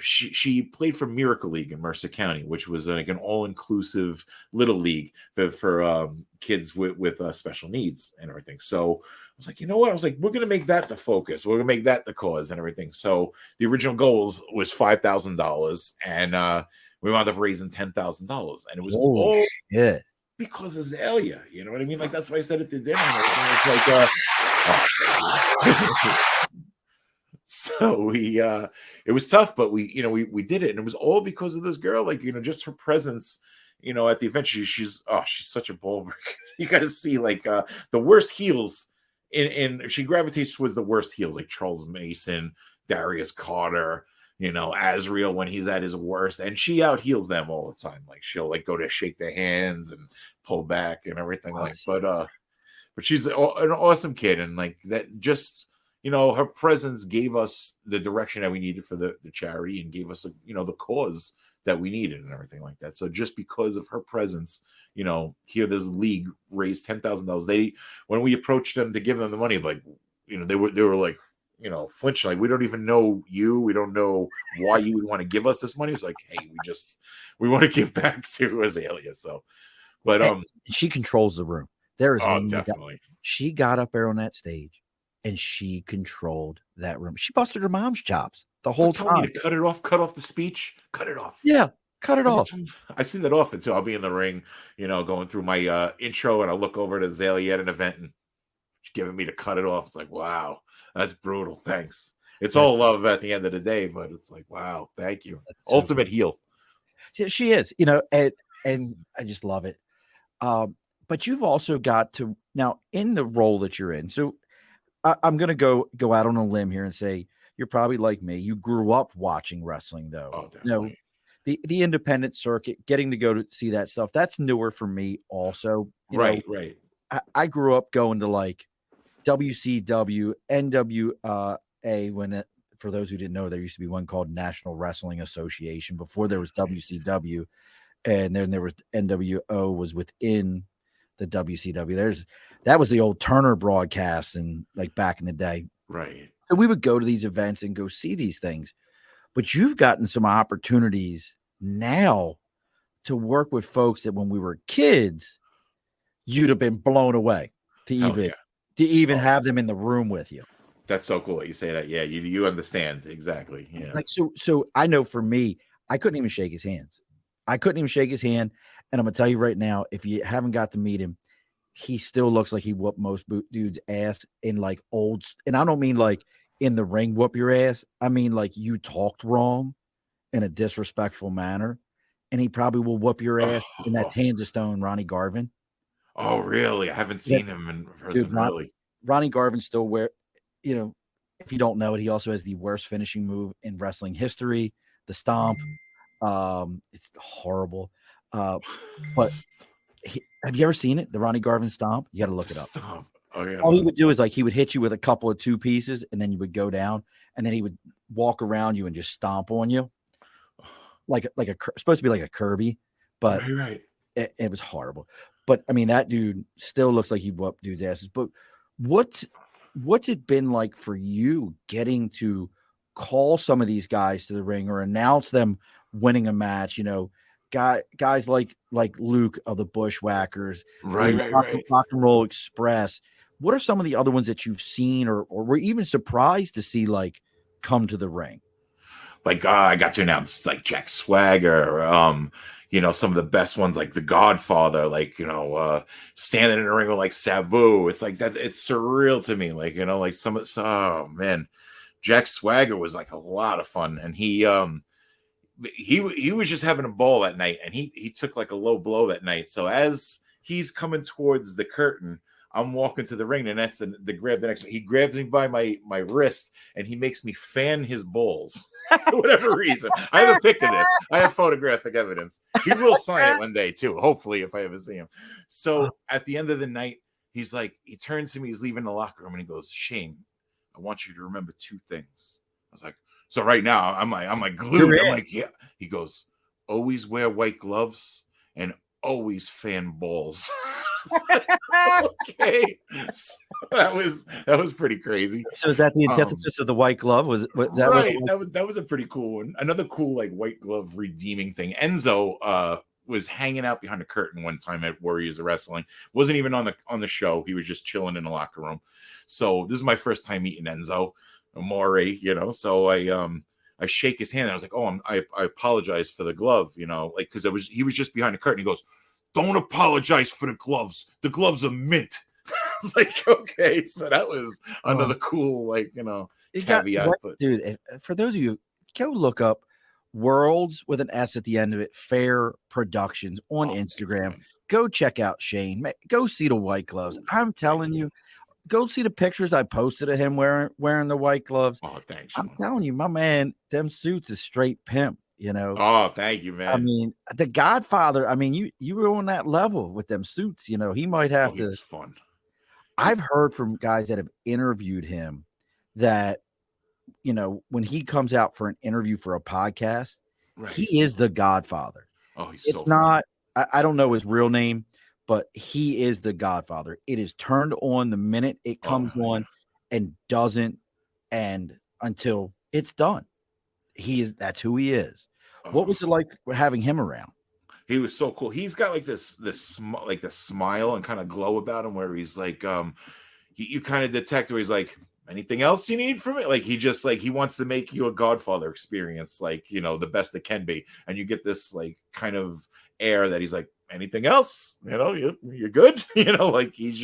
she played for Miracle League in Mercer County, which was like an all-inclusive little league for kids with special needs and everything. So I was like, you know what? I was like, we're going to make that the focus. We're going to make that the cause and everything. So the original goals was $5,000, and we wound up raising $10,000, and it was all because of Azalea. You know what I mean? Like that's why I said it to dinner. It's like, so it was tough, but we did it, and it was all because of this girl. Just her presence, at the event. She's such a ball breaker. You got to see the worst heels in she gravitates towards the worst heels, like Charles Mason, Darius Carter, Azriel when he's at his worst, and she out heels them all the time. Like she'll go to shake their hands and pull back and everything. But she's an awesome kid, and that just. Her presence gave us the direction that we needed for the charity and gave us, the cause that we needed and everything like that. So just because of her presence, here this league raised $10,000. When we approached them to give them the money, they were flinching. We don't even know you. We don't know why you would want to give us this money. It's like, hey, we want to give back to Azalea. So, but she controls the room. There is definitely. She got up there on that stage. and she controlled that room. She busted her mom's chops the whole Tell me time. to cut it off, cut off the speech, cut it off. Yeah, cut it Every off. time I see that often too. I'll be in the ring, going through my intro, and I'll look over to Azalea at an event, and she's giving me to cut it off. It's like, wow, that's brutal. Thanks. It's all love at the end of the day, but it's like, wow, thank you. Ultimate heel. She is, and I just love it. But you've also got to now in the role that you're in. So I'm going to go out on a limb here and say you're probably like me. You grew up watching wrestling, though. Oh, definitely. The independent circuit, getting to go to see that stuff, that's newer for me also. Right. I grew up going to like WCW, NWA, for those who didn't know, there used to be one called National Wrestling Association before there was WCW, and then there was NWO was within the WCW. That was the old Turner broadcast and like back in the day. Right. So we would go to these events and go see these things. But you've gotten some opportunities now to work with folks that when we were kids, you'd have been blown away to even have them in the room with you. That's so cool that you say that. Yeah, you understand exactly. Yeah. Like so I know for me, I couldn't even shake his hands. I couldn't even shake his hand. And I'm gonna tell you right now, if you haven't got to meet him, he still looks like he whooped most dudes' ass in like old. And I don't mean like in the ring whoop your ass. I mean like you talked wrong in a disrespectful manner, and he probably will whoop your ass in that Tanza Stone, Ronnie Garvin. Oh, really? I haven't seen him in person. Really, Ronnie Garvin still if you don't know it, he also has the worst finishing move in wrestling history, the stomp. It's horrible. But have you ever seen it? The Ronnie Garvin stomp? You got to look it up. Stomp. Oh, yeah. All he would do is like he would hit you with a couple of two pieces, and then you would go down, and then he would walk around you and just stomp on you, like supposed to be like a Kirby, but right. It was horrible. But I mean, that dude still looks like he whooped dudes' asses. But what's it been like for you getting to call some of these guys to the ring or announce them winning a match? Guys like Luke of the Bushwhackers, right. Rock and Roll Express. What are some of the other ones that you've seen or were even surprised to see like come to the ring? Like I got to announce like Jack Swagger, some of the best ones like The Godfather, standing in a ring with like Sabu. It's like that. It's surreal to me. Like oh man, Jack Swagger was like a lot of fun, and he was just having a ball that night, and he took like a low blow that night. So as he's coming towards the curtain, I'm walking to the ring, and that's the grab the next one. He grabs me by my wrist, and he makes me fan his balls for whatever reason. I have a pic of this. I have photographic evidence. He will sign it one day too, hopefully, if I ever see him. So at the end of the night, he turns to me, he's leaving the locker room, and he goes, "Shane, I want you to remember two things." I was like, so right now I'm like glued. I'm like, yeah. He goes, "Always wear white gloves and always fan balls." Okay, so that was pretty crazy. So is that the antithesis of the white glove? Was that right? That was a pretty cool one. Another cool like white glove redeeming thing. Enzo was hanging out behind the curtain one time at Warriors of Wrestling. Wasn't even on the show. He was just chilling in the locker room. So this is my first time meeting Enzo Amore. So I shake his hand. And I was like, "Oh, I apologize for the glove." Because he was just behind the curtain. He goes, "Don't apologize for the gloves. The gloves are mint." It's like, okay, so that was another cool, caveat. Dude, for those of you, go look up Worlds with an S at the end of it, Fair Productions on Instagram. Go check out Shane. Go see the white gloves. I'm telling you, go see the pictures I posted of him wearing the white gloves. Oh, thanks. I'm telling you, my man, them suits is straight pimp. Oh, thank you, man. I mean, the Godfather. I mean, you were on that level with them suits. He might have to. It was fun. I've heard from guys that have interviewed him that when he comes out for an interview for a podcast, right. He is the Godfather. Oh, it's not. I don't know his real name, but he is the Godfather. It is turned on the minute it comes on, and doesn't end until it's done. That's who he is. What was it like having him around? He was so cool. He's got like this like the smile and kind of glow about him where he's like, you kind of detect where he's like, anything else you need from it? Like he just like he wants to make you a Godfather experience, like, you know, the best it can be. And you get this like kind of air that he's like, anything else? You know, you're good. You know, like he's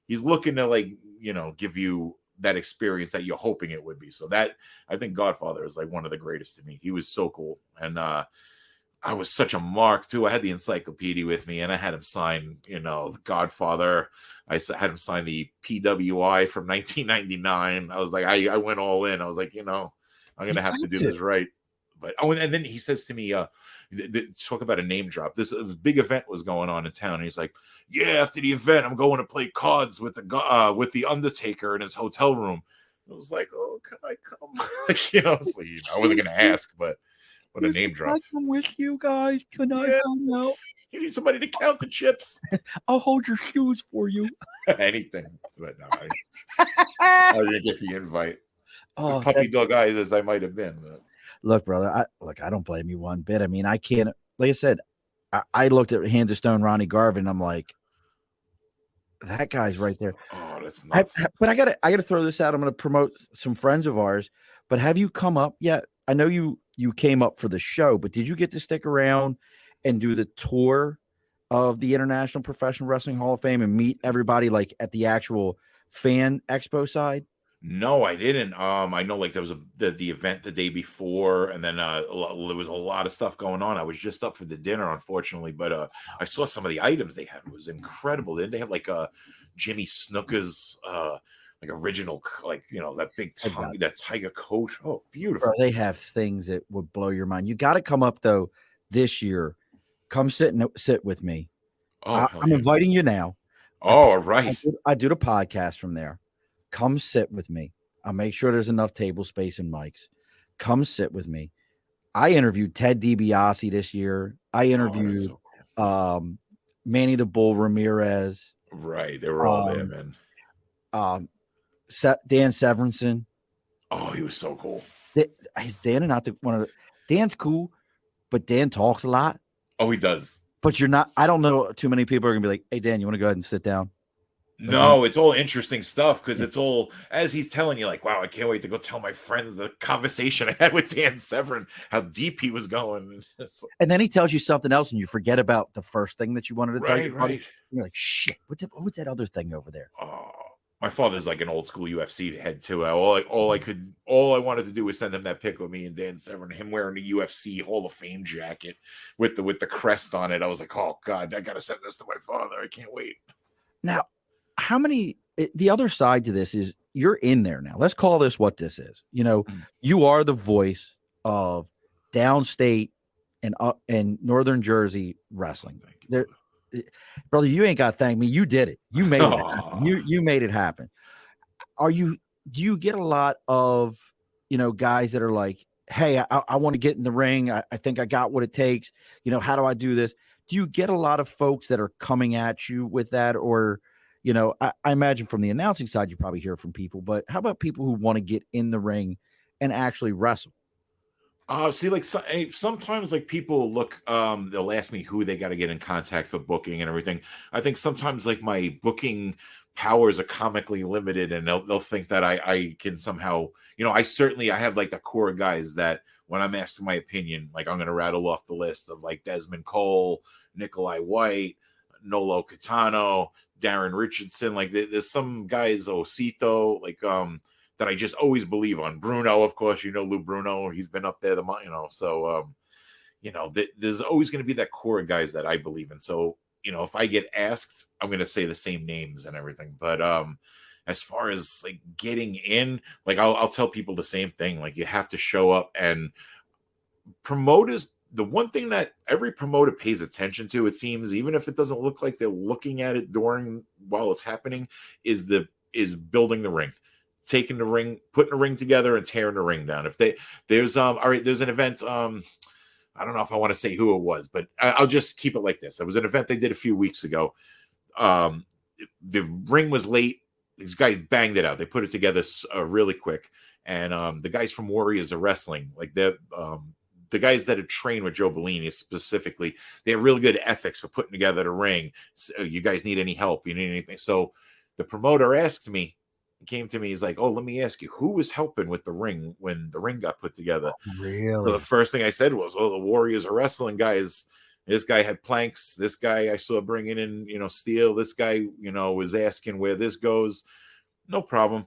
looking to like, you know, give you that experience that you're hoping it would be. So that I think Godfather is like one of the greatest to me. He was so cool. And I was such a mark too. I had the encyclopedia with me and I had him sign, you know, the Godfather. I had him sign the PWI from 1999. I was like, I went all in. I was like, you know, I'm going to have to do this right. But, and then he says to me, talk about a name drop. This big event was going on in town. And he's like, yeah, after the event, I'm going to play cards with the Undertaker in his hotel room. I was like, oh, can I come? You know, so, you know, I wasn't going to ask, but what a name drop. I come with you guys. Can I come out? You need somebody to count the chips. I'll hold your shoes for you. Anything. But no, I didn't get the invite. Oh, puppy dog eyes as I might have been. But. Look, brother, I don't blame you one bit. I mean, I can't, like I said, I looked at Hands of Stone, Ronnie Garvin. I'm like, that guy's right there. Oh, that's nuts. But I gotta throw this out. I'm going to promote some friends of ours. But have you come up yet? I know you came up for the show, but did you get to stick around and do the tour of the International Professional Wrestling Hall of Fame and meet everybody like at the actual fan expo side? No, I didn't. I know like there was the event the day before, and then there was a lot of stuff going on. I was just up for the dinner, unfortunately, but I saw some of the items they had. It was incredible. Didn't they have like Jimmy Snuka's like original, like, you know, that big tongue, that tiger coat? Oh, beautiful. Bro, they have things that would blow your mind. You got to come up though this year. Come sit with me. Oh, I'm inviting you now. Oh, all right. I do the podcast from there. Come sit with me. I'll make sure there's enough table space and mics. Come sit with me. I interviewed Ted DiBiase this year. I interviewed Manny the Bull Ramirez. Right. They were all there, man. Dan Severinsen. Oh, he was so cool. Is Dan not one of the Dan's cool, but Dan talks a lot. Oh, he does. But you're not. I don't know too many people are gonna be like, hey Dan, you want to go ahead and sit down? No, it's all interesting stuff because it's all as he's telling you, like, wow, I can't wait to go tell my friends the conversation I had with Dan Severn, how deep he was going. And then he tells you something else and you forget about the first thing that you wanted to tell you. Right. You're like, shit, what's that other thing over there? Oh, my father's like an old school UFC head too. All I wanted to do was send him that pic of me and Dan Severn, him wearing the UFC Hall of Fame jacket with the crest on it. I was like, oh God, I gotta send this to my father. I can't wait. Now, the other side to this is you're in there now. Let's call this what this is. You know, you are the voice of downstate and Northern Jersey wrestling. Brother, you ain't got to thank me. You did it. You made it happen. You made it happen. Do you get a lot of, you know, guys that are like, hey, I want to get in the ring. I think I got what it takes. You know, how do I do this? Do you get a lot of folks that are coming at you with that? Or, you know, I imagine from the announcing side, you probably hear from people, but how about people who want to get in the ring and actually wrestle? See, like sometimes like people look, they'll ask me who they got to get in contact for booking and everything. I think sometimes like my booking powers are comically limited and they'll think that I can somehow, you know, I have like the core guys that when I'm asked my opinion, like I'm going to rattle off the list of like Desmond Cole, Nikolai White, Nolo Catano, Darren Richardson. Like there's some guys, Osito, like, that I just always believe on. Bruno, of course, you know, Lou Bruno, he's been up there, you know, so, you know, there's always going to be that core of guys that I believe in. So, you know, if I get asked, I'm going to say the same names and everything. But as far as like getting in, like I'll tell people the same thing. Like you have to show up, and promoters, the one thing that every promoter pays attention to, it seems, even if it doesn't look like they're looking at it while it's happening, is building the ring. Taking the ring, putting the ring together and tearing the ring down. If there's an event, I don't know if I want to say who it was, but I'll just keep it like this. There was an event they did a few weeks ago. The ring was late. These guys banged it out. They put it together really quick. And the guys from Warriors of Wrestling, like the guys that had trained with Joe Bellini specifically, they have really good ethics for putting together the ring. So, you guys need any help? You need anything? So the promoter asked me, came to me. He's like, "Oh, let me ask you, who was helping with the ring when the ring got put together?" So Really? the first thing I said was, "Oh, the Warriors are wrestling guys. This guy had planks. This guy I saw bringing in, steel. This guy, was asking where this goes. No problem.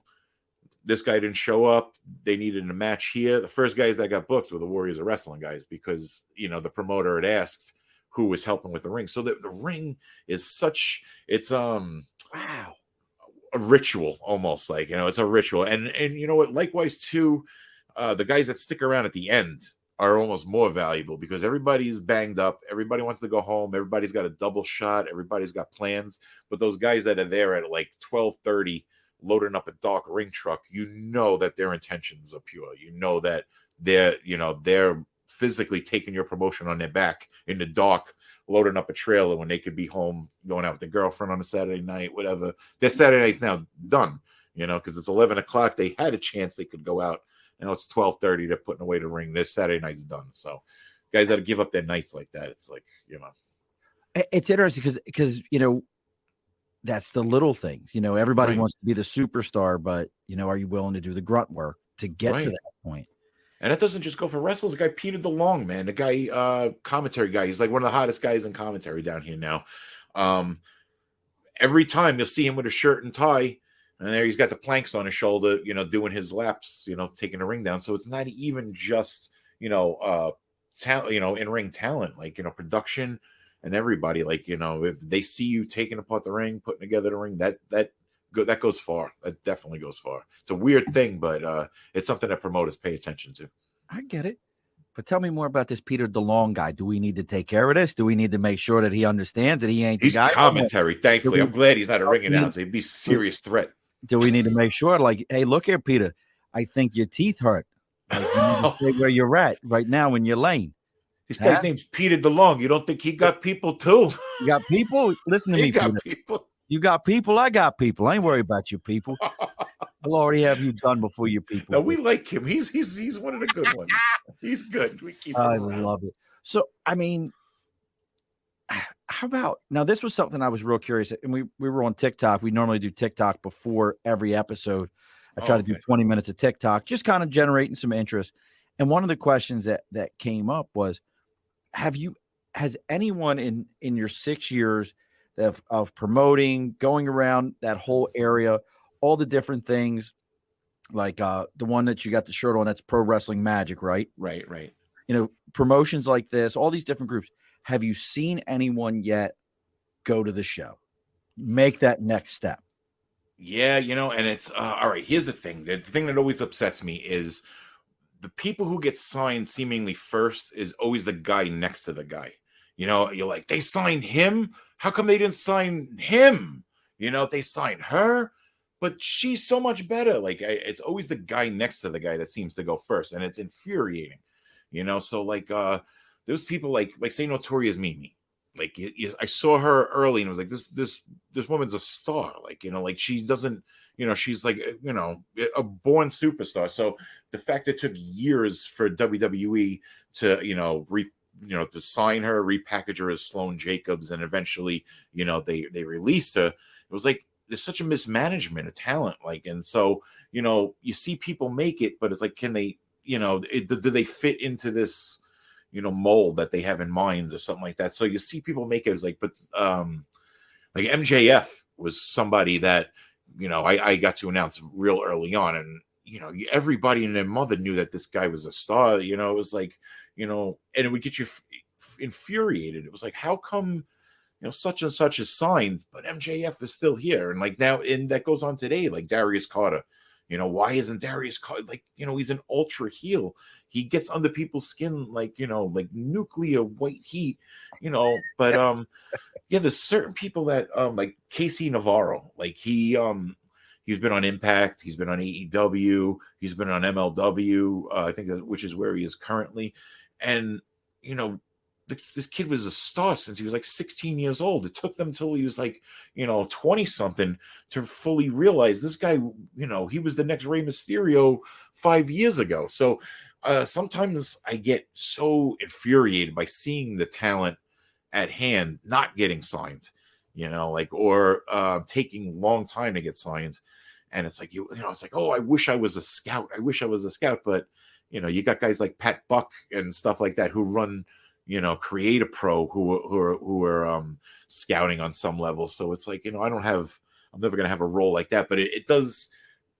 This guy didn't show up. They needed a match here. The first guys that got booked were the Warriors of Wrestling guys because, the promoter had asked who was helping with the ring. So the ring is it's Wow. a ritual almost, like, it's a ritual. And you know what? Likewise too, the guys that stick around at the end are almost more valuable because everybody's banged up. Everybody wants to go home. Everybody's got a double shot. Everybody's got plans. But those guys that are there at like 12:30 loading up a dark ring truck, that their intentions are pure. That they're physically taking your promotion on their back in the dark, loading up a trailer when they could be home going out with their girlfriend on a Saturday night, whatever. Their Saturday night's now done, because it's 11 o'clock. They had a chance they could go out. Now it's 12:30. They're putting away the ring. Their Saturday night's done. So guys that give up their nights like that, it's like, It's interesting because that's the little things. Everybody Right. wants to be the superstar, but are you willing to do the grunt work to get Right. to that point? And that doesn't just go for wrestlers. The guy Peter DeLong, man, the guy, commentary guy. He's like one of the hottest guys in commentary down here now. Every time you'll see him with a shirt and tie, and there he's got the planks on his shoulder, doing his laps, taking the ring down. So it's not even just, talent, in-ring talent, like, production and everybody. Like, if they see you taking apart the ring, putting together the ring, that goes far. That definitely goes far. It's a weird thing, but it's something that promoters pay attention to. I get it. But tell me more about this Peter DeLong guy. Do we need to take care of this? Do we need to make sure that he understands that he ain't He's the guy? commentary. Thankfully, I'm glad he's not a ring we- announcer. He'd be a serious threat. Do we need to make sure, like, hey, look here, Peter, I think your teeth hurt. Like, you need to stay where you're at right now in your lane. This guy's Huh? name's Peter DeLong. You don't think he got people too? You got people? Listen to He me, got Peter. people. You got people, I got people. I ain't worried about you people. I'll already have you done before your people. No, we like him. He's one of the good ones. He's good. We keep him I around. love it. So, I mean, how about now? This was something I was real curious, and we were on TikTok. We normally do TikTok before every episode. I try to do 20 minutes of TikTok, just kind of generating some interest. And one of the questions that came up was, has anyone in your 6 years of promoting, going around that whole area, all the different things, like the one that you got the shirt on, that's Pro Wrestling Magic, right? Right. Promotions like this, all these different groups. Have you seen anyone yet go to the show, make that next step? Yeah, and it's all right. Here's the thing. The thing that always upsets me is the people who get signed seemingly first is always the guy next to the guy. You're like, they signed him. How come they didn't sign him? They signed her, but she's so much better. Like, it's always the guy next to the guy that seems to go first, and it's infuriating. So like those people like say Notorious Mimi. Like, I saw her early and was like, this woman's a star. Like, like she doesn't, she's like, a born superstar. So the fact that it took years for WWE to, to sign her, repackage her as Sloane Jacobs, and eventually, they released her. It was like, there's such a mismanagement of talent. Like, and so, you see people make it, but it's like, can they, do they fit into this, mold that they have in mind or something like that? So you see people make it as like, but like MJF was somebody that, I got to announce real early on, and everybody and their mother knew that this guy was a star. It was like, and it would get you infuriated. It was like, how come such and such is signed, but MJF is still here? And like now, and that goes on today, like Darius Carter. Why isn't Darius Carter, like, he's an ultra heel. He gets under people's skin like, like nuclear white heat, but yeah, there's certain people that like Casey Navarro, like he's been on Impact, he's been on AEW, he's been on MLW, I think which is where he is currently. And this kid was a star since he was like 16 years old. It took them till he was like 20 something to fully realize this guy, he was the next Rey Mysterio 5 years ago. So sometimes I get so infuriated by seeing the talent at hand not getting signed, or taking a long time to get signed. And it's like, it's like, oh, I wish I was a scout. I wish I was a scout. But, you got guys like Pat Buck and stuff like that who run, Create a Pro who are scouting on some level. So it's like, I'm never going to have a role like that. But it does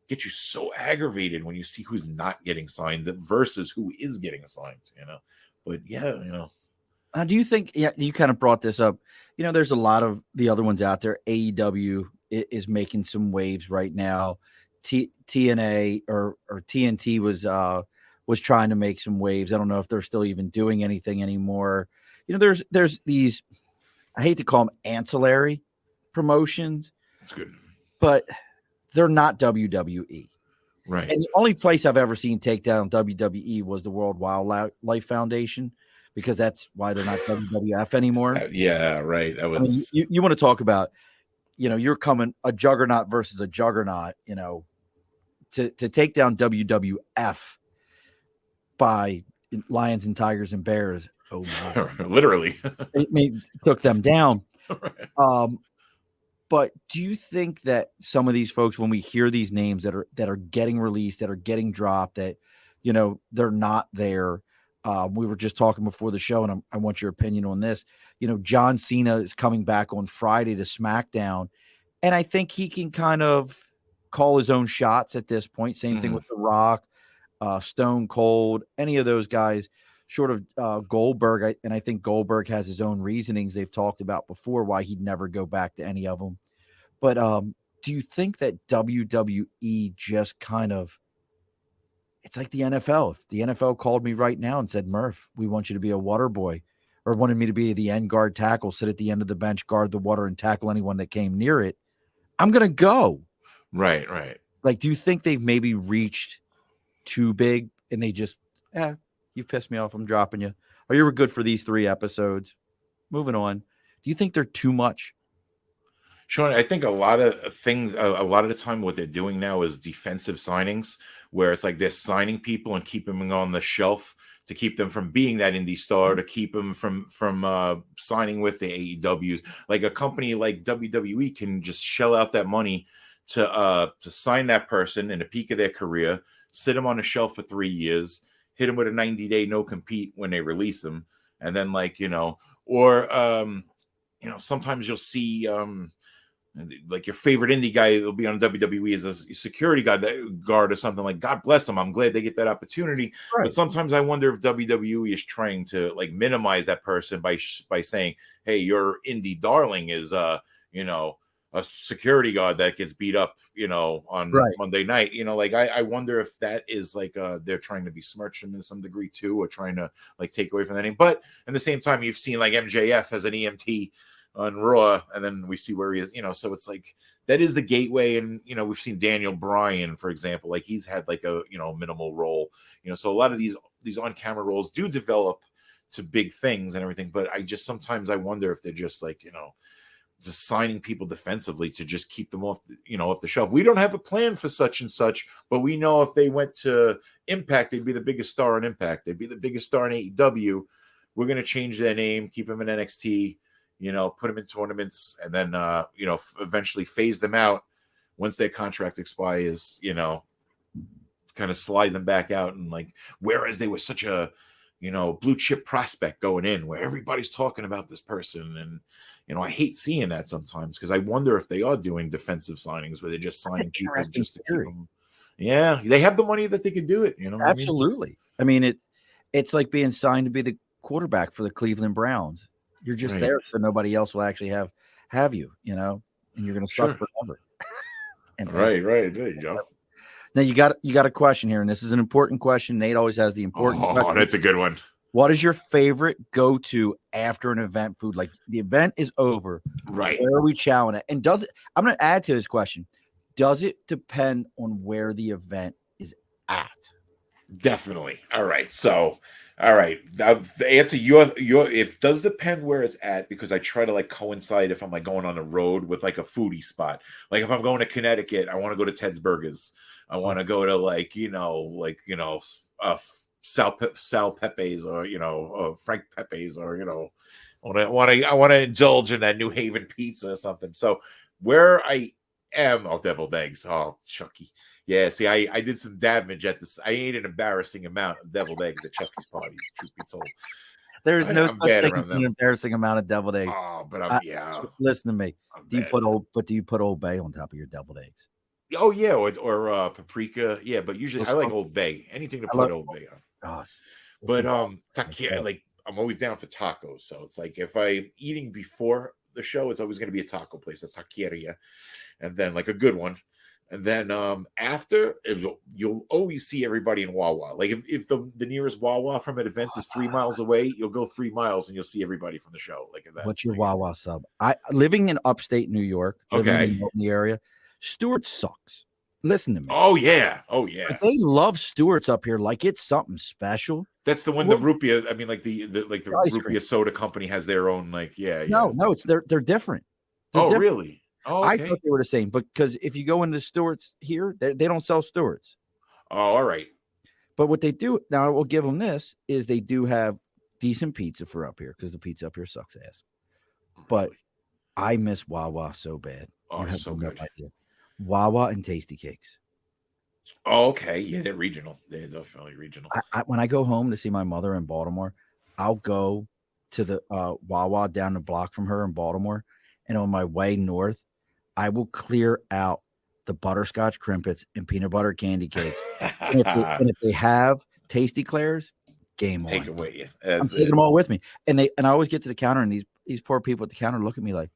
get you so aggravated when you see who's not getting signed versus who is getting signed, But yeah. Do you think, you kind of brought this up, there's a lot of the other ones out there. AEW is making some waves right now. TNA or TNT was trying to make some waves. I don't know if they're still even doing anything anymore. There's these, I hate to call them ancillary promotions. That's good. But they're not WWE. Right. And the only place I've ever seen take down WWE was the World Wildlife Foundation, because that's why they're not WWF anymore. Yeah, right. That was. You want to talk about, you're coming a juggernaut versus a juggernaut, to take down WWF by Lions and Tigers and Bears. Oh my. Literally. it took them down. Right. But do you think that some of these folks, when we hear these names that are getting released, that are getting dropped, that, they're not there? We were just talking before the show, and I want your opinion on this. John Cena is coming back on Friday to SmackDown, and I think he can kind of call his own shots at this point. Same thing with The Rock, Stone Cold, any of those guys, short of Goldberg. And I think Goldberg has his own reasonings they've talked about before why he'd never go back to any of them. But do you think that WWE just kind of, it's like the NFL. If the NFL called me right now and said, Murph, we want you to be a water boy, or wanted me to be the end guard tackle, sit at the end of the bench, guard the water, and tackle anyone that came near it, I'm going to go. Right. Like, do you think they've maybe reached too big and they just, you pissed me off, I'm dropping you. Or you were good for these 3 episodes. Moving on. Do you think they're too much? Sean, I think a lot of the time what they're doing now is defensive signings, where it's like they're signing people and keeping them on the shelf to keep them from being that indie star, to keep them from signing with the AEWs. Like a company like WWE can just shell out that money to sign that person in the peak of their career, sit them on the shelf for 3 years, hit them with a 90-day no compete when they release them, and then sometimes you'll see like your favorite indie guy that'll be on WWE as a security guard or something. Like, God bless them. I'm glad they get that opportunity. Right. But sometimes I wonder if WWE is trying to like minimize that person by saying, hey, your indie darling is a security guard that gets beat up, on Monday night. I wonder if that is like they're trying to besmirch him in some degree too, or trying to like take away from that name. But at the same time, you've seen like MJF as an EMT on Raw, and then we see where he is, so it's like that is the gateway. And we've seen Daniel Bryan, for example, like he's had like a minimal role, so a lot of these on-camera roles do develop to big things and everything. But I just sometimes I wonder if they're just like just signing people defensively to just keep them off the shelf. We don't have a plan for such and such, but we know if they went to Impact, they'd be the biggest star in Impact, they'd be the biggest star in AEW. We're going to change their name, keep them in NXT, put them in tournaments, and then, eventually phase them out once their contract expires, kind of slide them back out. And like, whereas they were such a, blue chip prospect going in where everybody's talking about this person. And, I hate seeing that sometimes, because I wonder if they are doing defensive signings where they're just signing people just to keep them. Yeah. They have the money that they can do it. Absolutely. I mean, it's like being signed to be the quarterback for the Cleveland Browns. You're just there, so nobody else will actually have you, and you're going to suck forever. Right. There you go. Now you got a question here, and this is an important question. Nate always has the important question. That's a good one. What is your favorite go-to after an event food? Like the event is over. Right. Where are we chowing at? And I'm going to add to his question. Does it depend on where the event is at? Definitely. All right. So, the answer it does depend where it's at, because I try to like coincide if I'm like going on the road with like a foodie spot. Like if I'm going to Connecticut, I want to go to Ted's Burgers. I want to go to Sal Pepe's, or Frank Pepe's, or I want to indulge in that New Haven pizza or something. So where I deviled eggs. Oh, Chucky. Yeah, see, I did some damage at this. I ate an embarrassing amount of deviled eggs at Chucky's party, truth be told. There's no I'm such bad thing around as an them. embarrassing amount of deviled eggs. Oh, but Listen to me. I'm Do you bad. do you put Old Bay on top of your deviled eggs? Oh yeah, or paprika. Yeah, but usually I like Old Bay. Anything to put Old Bay on. Oh, But like I'm always down for tacos. So it's like if I'm eating before the show, it's always going to be a taco place, a taqueria, and then like a good one. And then after, you'll always see everybody in Wawa. Like if the nearest Wawa from an event is 3 miles away, you'll go 3 miles and you'll see everybody from the show. Like that. What's your Wawa sub? I living in upstate New York, living in the area. Stewart sucks. Listen to me. Oh yeah. But they love Stewart's up here like it's something special. That's the one. The Rupia. I mean, like the Rupia soda company has their own. Like No, it's they're different. They're different. Really? Oh, okay. I thought they were the same, because if you go into Stewart's here, they don't sell Stewart's. Oh, all right. But what they do now, I will give them this, is they do have decent pizza for up here, because the pizza up here sucks ass. But I miss Wawa so bad. Oh, it's so good. Idea. Wawa and Tasty Cakes. Oh, okay. Yeah, they're regional. They're definitely regional. When I go home to see my mother in Baltimore, I'll go to the Wawa down the block from her in Baltimore, and on my way north, I will clear out the butterscotch crimpets and peanut butter candy cakes. and if they have Tasty Clairs, game on. Take it with you. I'm taking them all with me. And I always get to the counter, and these poor people at the counter look at me like,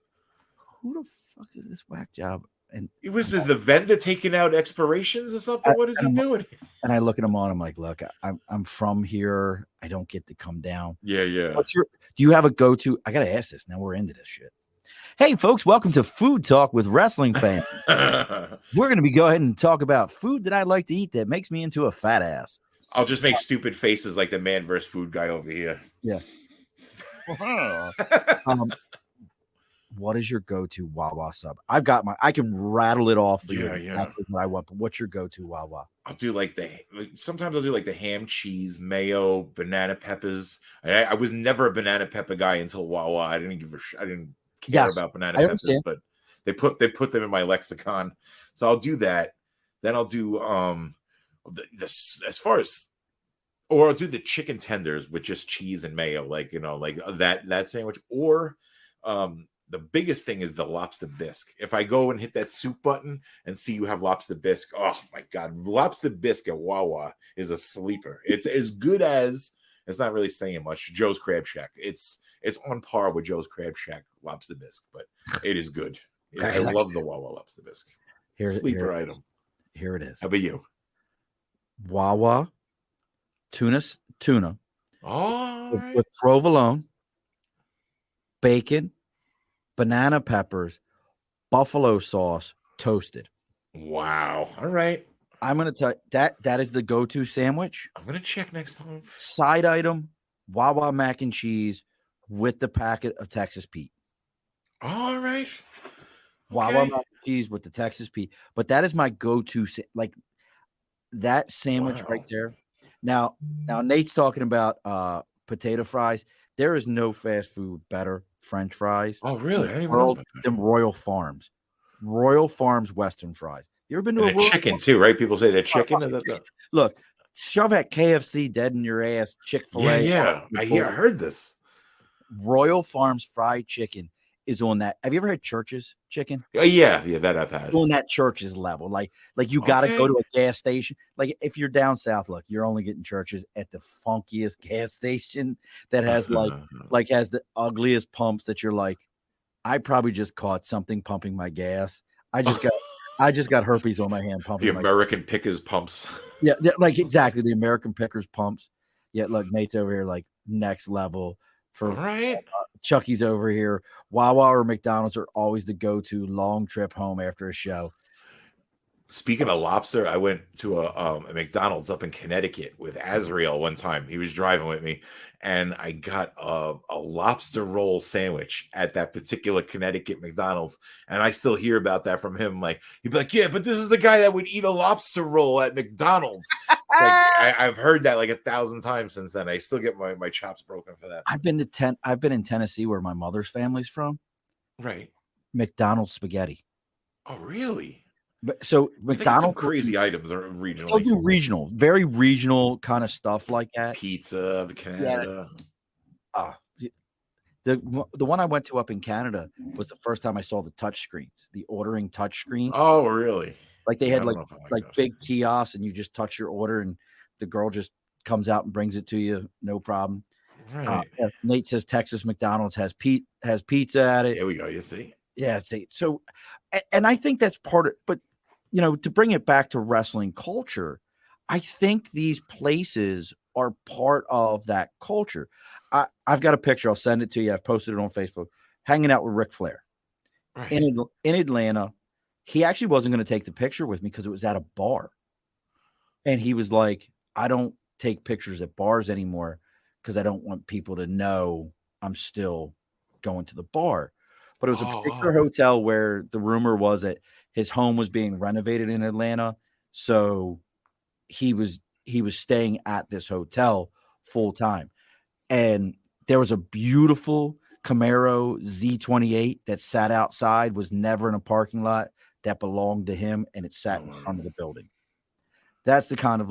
who the fuck is this whack job? And it was the vendor taking out expirations or something. What is he doing? And I look at him on. I'm like, look, I'm from here. I don't get to come down. Yeah. Do you have a go-to? I gotta ask this. Now we're into this shit. Hey, folks, welcome to Food Talk with Wrestling Fans. We're going to go ahead and talk about food that I like to eat that makes me into a fat ass. I'll just make stupid faces like the man versus food guy over here. Yeah. What is your go-to Wawa sub? I've got I can rattle it off for you. Exactly what I want, but what's your go-to Wawa? I'll do sometimes I'll do like the ham, cheese, mayo, banana peppers. I was never a banana pepper guy until Wawa. I didn't care about banana peppers, but they put them in my lexicon. So I'll do that. Then I'll do I'll do the chicken tenders with just cheese and mayo, like that sandwich. Or the biggest thing is the lobster bisque. If I go and hit that soup button and see you have lobster bisque, oh my god, lobster bisque at Wawa is a sleeper. It's as good as, it's not really saying much, Joe's Crab Shack. It's on par with Joe's Crab Shack lobster bisque, but it is good. I love the Wawa lobster bisque. Sleeper item. Here it is. How about you? Wawa tuna right. with provolone, bacon, banana peppers, buffalo sauce, toasted. Wow. All right. I'm going to tell you that is the go-to sandwich. I'm going to check next time. Side item, Wawa mac and cheese with the packet of Texas Pete. All right. Wawa mac and cheese with the Texas Pete. But that is my go-to, like that sandwich right there. Now Nate's talking about potato fries. There is no fast food better French fries. Oh, really? I didn't even know about that. Them Royal Farms Western fries. You ever been to a chicken too, right? People say they're chicken. Look, shove that KFC dead in your ass Chick-fil-A. Yeah. I heard this. Royal Farms fried chicken is on that. Have you ever had Church's chicken? Yeah, that I've had. On that Church's level, like you got to go to a gas station. Like if you're down south, look, you're only getting Church's at the funkiest gas station that has has the ugliest pumps that you're like, I probably just caught something pumping my gas. I just got herpes on my hand pumping. The American Pickers pumps. Yeah, like exactly the American Pickers pumps. Yeah, look, Nate's over here like next level. For Chucky's over here. Wawa or McDonald's are always the go-to long trip home after a show. Speaking of lobster, I went to a McDonald's up in Connecticut with Azrael one time. He was driving with me, and I got a lobster roll sandwich at that particular Connecticut McDonald's. And I still hear about that from him. Like he'd be like, "Yeah, but this is the guy that would eat a lobster roll at McDonald's." I've heard that like 1,000 times since then. I still get my chops broken for that. I've been in Tennessee, where my mother's family's from. Right. McDonald's spaghetti. Oh, really? But so They get some McDonald's crazy items they'll regionally. do regional, very regional kind of stuff like that. Pizza, Canada. Uh, the one I went to up in Canada was the first time I saw the touch screens, the ordering touch screens. Oh, really? Like they Yeah, I had don't like know if I like like those. big kiosks, and you just touch your order, and the girl just comes out and brings it to you, no problem. Right. Yeah, Nate says Texas McDonald's has pizza at it. There we go. You see? Yeah, see, so, and I think that's part of, but to bring it back to wrestling culture, I think these places are part of that culture. I've got a picture. I'll send it to you. I've posted it on Facebook. Hanging out with Ric Flair Right. in Atlanta. He actually wasn't going to take the picture with me because it was at a bar, and he was like, "I don't take pictures at bars anymore because I don't want people to know I'm still going to the bar." But it was a particular hotel where the rumor was that his home was being renovated in Atlanta. So he was staying at this hotel full time. And there was a beautiful Camaro Z28 that sat outside, was never in a parking lot, that belonged to him, and it sat in front of the building. That's the kind of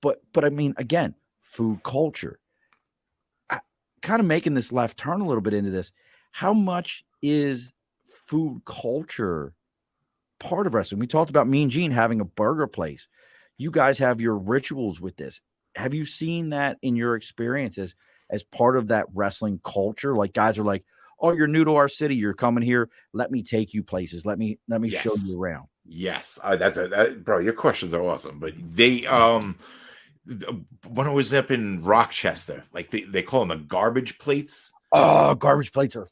but I mean, again, food culture. Kind of making this left turn a little bit into this. How much is food culture part of wrestling? We talked about Mean Gene having a burger place. You guys have your rituals with this. Have you seen that in your experiences as part of that wrestling culture? Like guys are like, "Oh, you're new to our city. You're coming here. Let me take you places. Let me show you around." Yes, bro. Your questions are awesome, but they when I was up in Rochester, like they call them the garbage plates. Oh, garbage plates are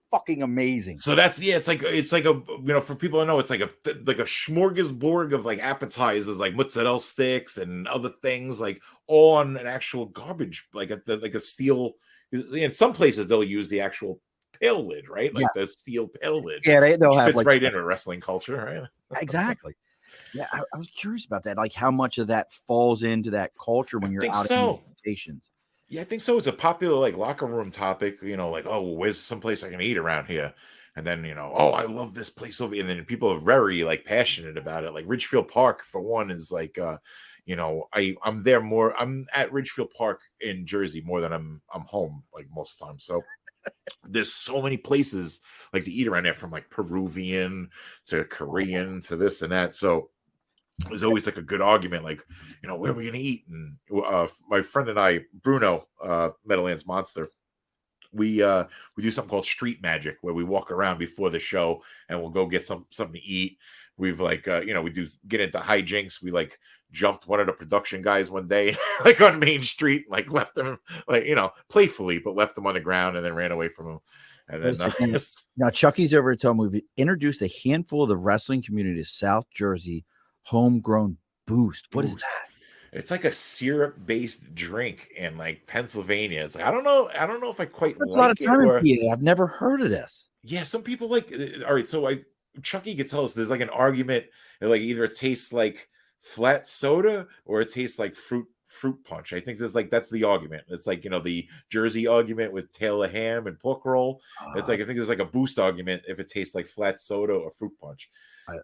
fucking amazing. So that's it's like a for people to know, it's like a smorgasbord of like appetizers, like mozzarella sticks and other things, like on an actual garbage, like a steel. In some places they'll use the actual pail lid, right? Like the steel pail lid. Yeah, they'll have fits right into wrestling culture, right? Exactly. Yeah, I was curious about that. Like how much of that falls into that culture when you're out in stations. Yeah, I think so. It's a popular like locker room topic, like, oh, where's someplace I can eat around here? And then, oh, I love this place over here. And then people are very like passionate about it. Like Ridgefield Park, for one, is like I'm there more. I'm at Ridgefield Park in Jersey more than I'm home like most times. So there's so many places like to eat around there, from like Peruvian to Korean to this and that. So there's always like a good argument, like, where are we gonna eat? And my friend and I, Bruno, Meadowlands Monster, we do something called street magic, where we walk around before the show and we'll go get something to eat. We've like we do get into hijinks. We like jumped one of the production guys one day like on Main Street, like left him like playfully, but left him on the ground and then ran away from him. And then now Chucky's over at home. We've introduced a handful of the wrestling community to South Jersey homegrown boost. What is that? It's like a syrup-based drink in like Pennsylvania. It's like I don't know if I quite like a lot of time it. I've never heard of this. Yeah, some people like. All right, so Chucky could tell us there's like an argument that like either it tastes like flat soda or it tastes like fruit punch. I think that's the argument. It's like the Jersey argument with Taylor ham and pork roll. It's like I think there's like a boost argument if it tastes like flat soda or fruit punch.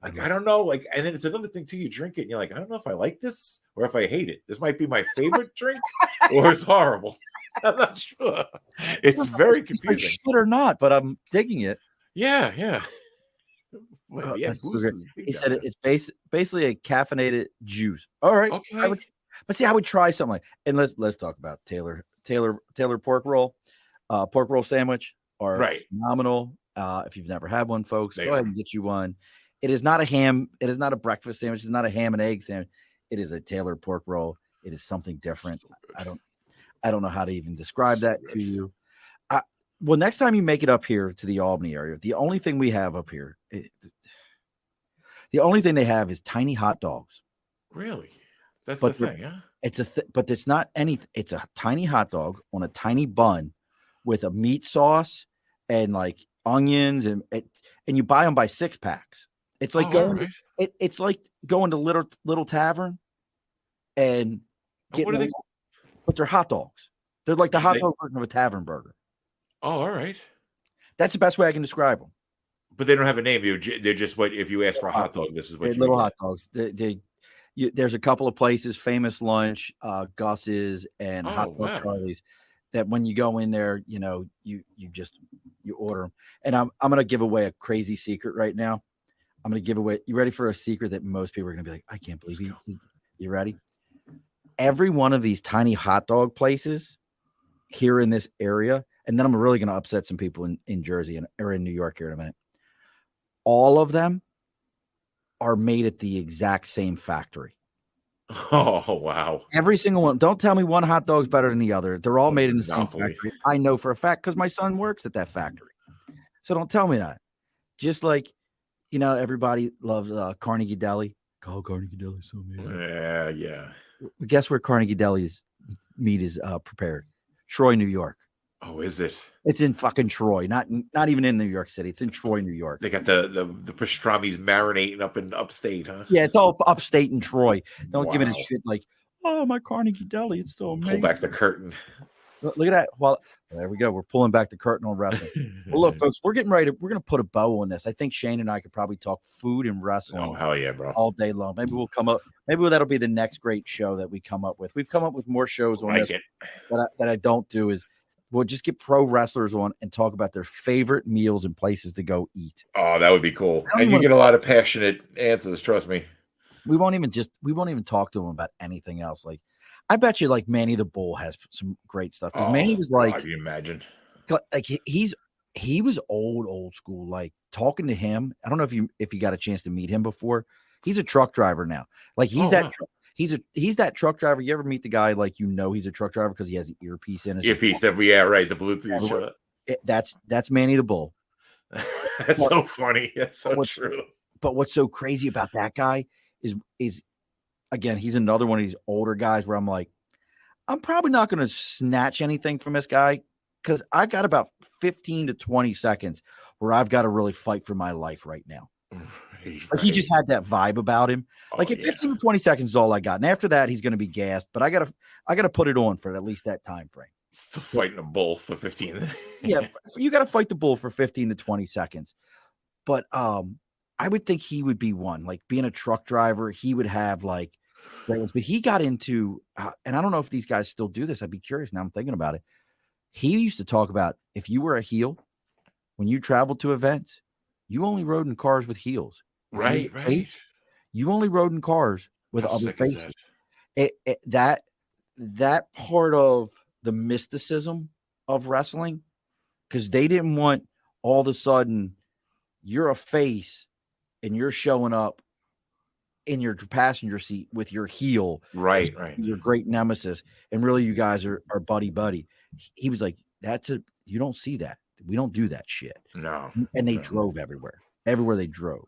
I don't know, like, and then it's another thing too. You drink it, and you're like, I don't know if I like this or if I hate it. This might be my favorite drink, or it's horrible. I'm not sure. It's very confusing. Like shit or not, but I'm digging it. Yeah. Well, yeah, so he said it's basically a caffeinated juice. All right, okay. I would try something like, and let's talk about Taylor pork roll sandwich are phenomenal. If you've never had one, folks, go ahead and get you one. It is not a ham. It is not a breakfast sandwich. It's not a ham and egg sandwich. It is a Taylor pork roll. It is something different. I don't know how to even describe that to you. Well, next time you make it up here to the Albany area, the only thing we have up here, the only thing they have is tiny hot dogs. Really? That's the thing, yeah? But it's not anything. It's a tiny hot dog on a tiny bun with a meat sauce and like onions, and you buy them by 6-packs. It's like it's like going to little tavern and getting but they're hot dogs. They're like the hot dog version of a tavern burger. Oh, all right. That's the best way I can describe them. But they don't have a name. They're just what if you ask for a hot dog, this is what They're you little would hot dogs. There's a couple of places, Famous Lunch, Gus's, and get. Hot Oh Dog wow. Charlie's, that when you go in there, you order them. And I'm gonna give away a crazy secret right now. I'm gonna give away. You ready for a secret that most people are gonna be like, I can't believe you ready? Every one of these tiny hot dog places here in this area, and then I'm really gonna upset some people in Jersey or in New York here in a minute. All of them are made at the exact same factory. Oh wow. Every single one. Don't tell me one hot dog's better than the other. They're all made in the same Monopoly. factory. I know for a fact because my son works at that factory. So don't tell me that. Just like, everybody loves Carnegie Deli. Oh, Carnegie Deli is so amazing. Yeah. Guess where Carnegie Deli's meat is prepared? Troy, New York. Oh, is it? It's in fucking Troy, not even in New York City. It's in Troy, New York. They got the pastrami's marinating up in upstate, huh? Yeah, it's all upstate in Troy. Don't give it a Wow. shit like, oh, my Carnegie Deli, it's so amazing. Pull back the curtain. Look at that. Well, there we go. We're pulling back the curtain on wrestling. Well, look, folks, we're getting ready. We're going to put a bow on this. I think Shane and I could probably talk food and wrestling. Oh, hell yeah, bro. All day long. Maybe we'll come up. Maybe that'll be the next great show that we come up with. We've come up with more shows on Like this it. that I don't do is we'll just get pro wrestlers on and talk about their favorite meals and places to go eat. Oh, that would be cool. And you get a lot of passionate answers, trust me. We won't even talk to them about anything else. Like, I bet you like Manny the Bull has some great stuff. Because Manny was like, can you imagine? Like he was old school. Like talking to him, I don't know if you got a chance to meet him before. He's a truck driver now. Like he's he's that truck driver. You ever meet the guy like he's a truck driver because he has the earpiece in his earpiece? Yeah, right. The Bluetooth. That's Manny the Bull. That's so funny. That's so true. But what's so crazy about that guy is again, he's another one of these older guys where I'm like, I'm probably not going to snatch anything from this guy because I got about 15 to 20 seconds where I've got to really fight for my life right now. Right. Like he just had that vibe about him. Like 15 to 20 seconds is all I got. And after that, he's going to be gassed, but I gotta put it on for at least that time frame. Still fighting a bull for 15. Yeah. You got to fight the bull for 15 to 20 seconds. But I would think he would be one, like being a truck driver. He would have like, but he got into, and I don't know if these guys still do this. I'd be curious now. I'm thinking about it. He used to talk about if you were a heel, when you traveled to events, you only rode in cars with heels. Right. You only rode in cars with other faces. That part of the mysticism of wrestling, because they didn't want all of a sudden you're a face and you're showing up in your passenger seat with your heel, right, your great nemesis, and really you guys are buddy. He was like, you don't see that. We don't do that shit. No. And they drove everywhere they drove.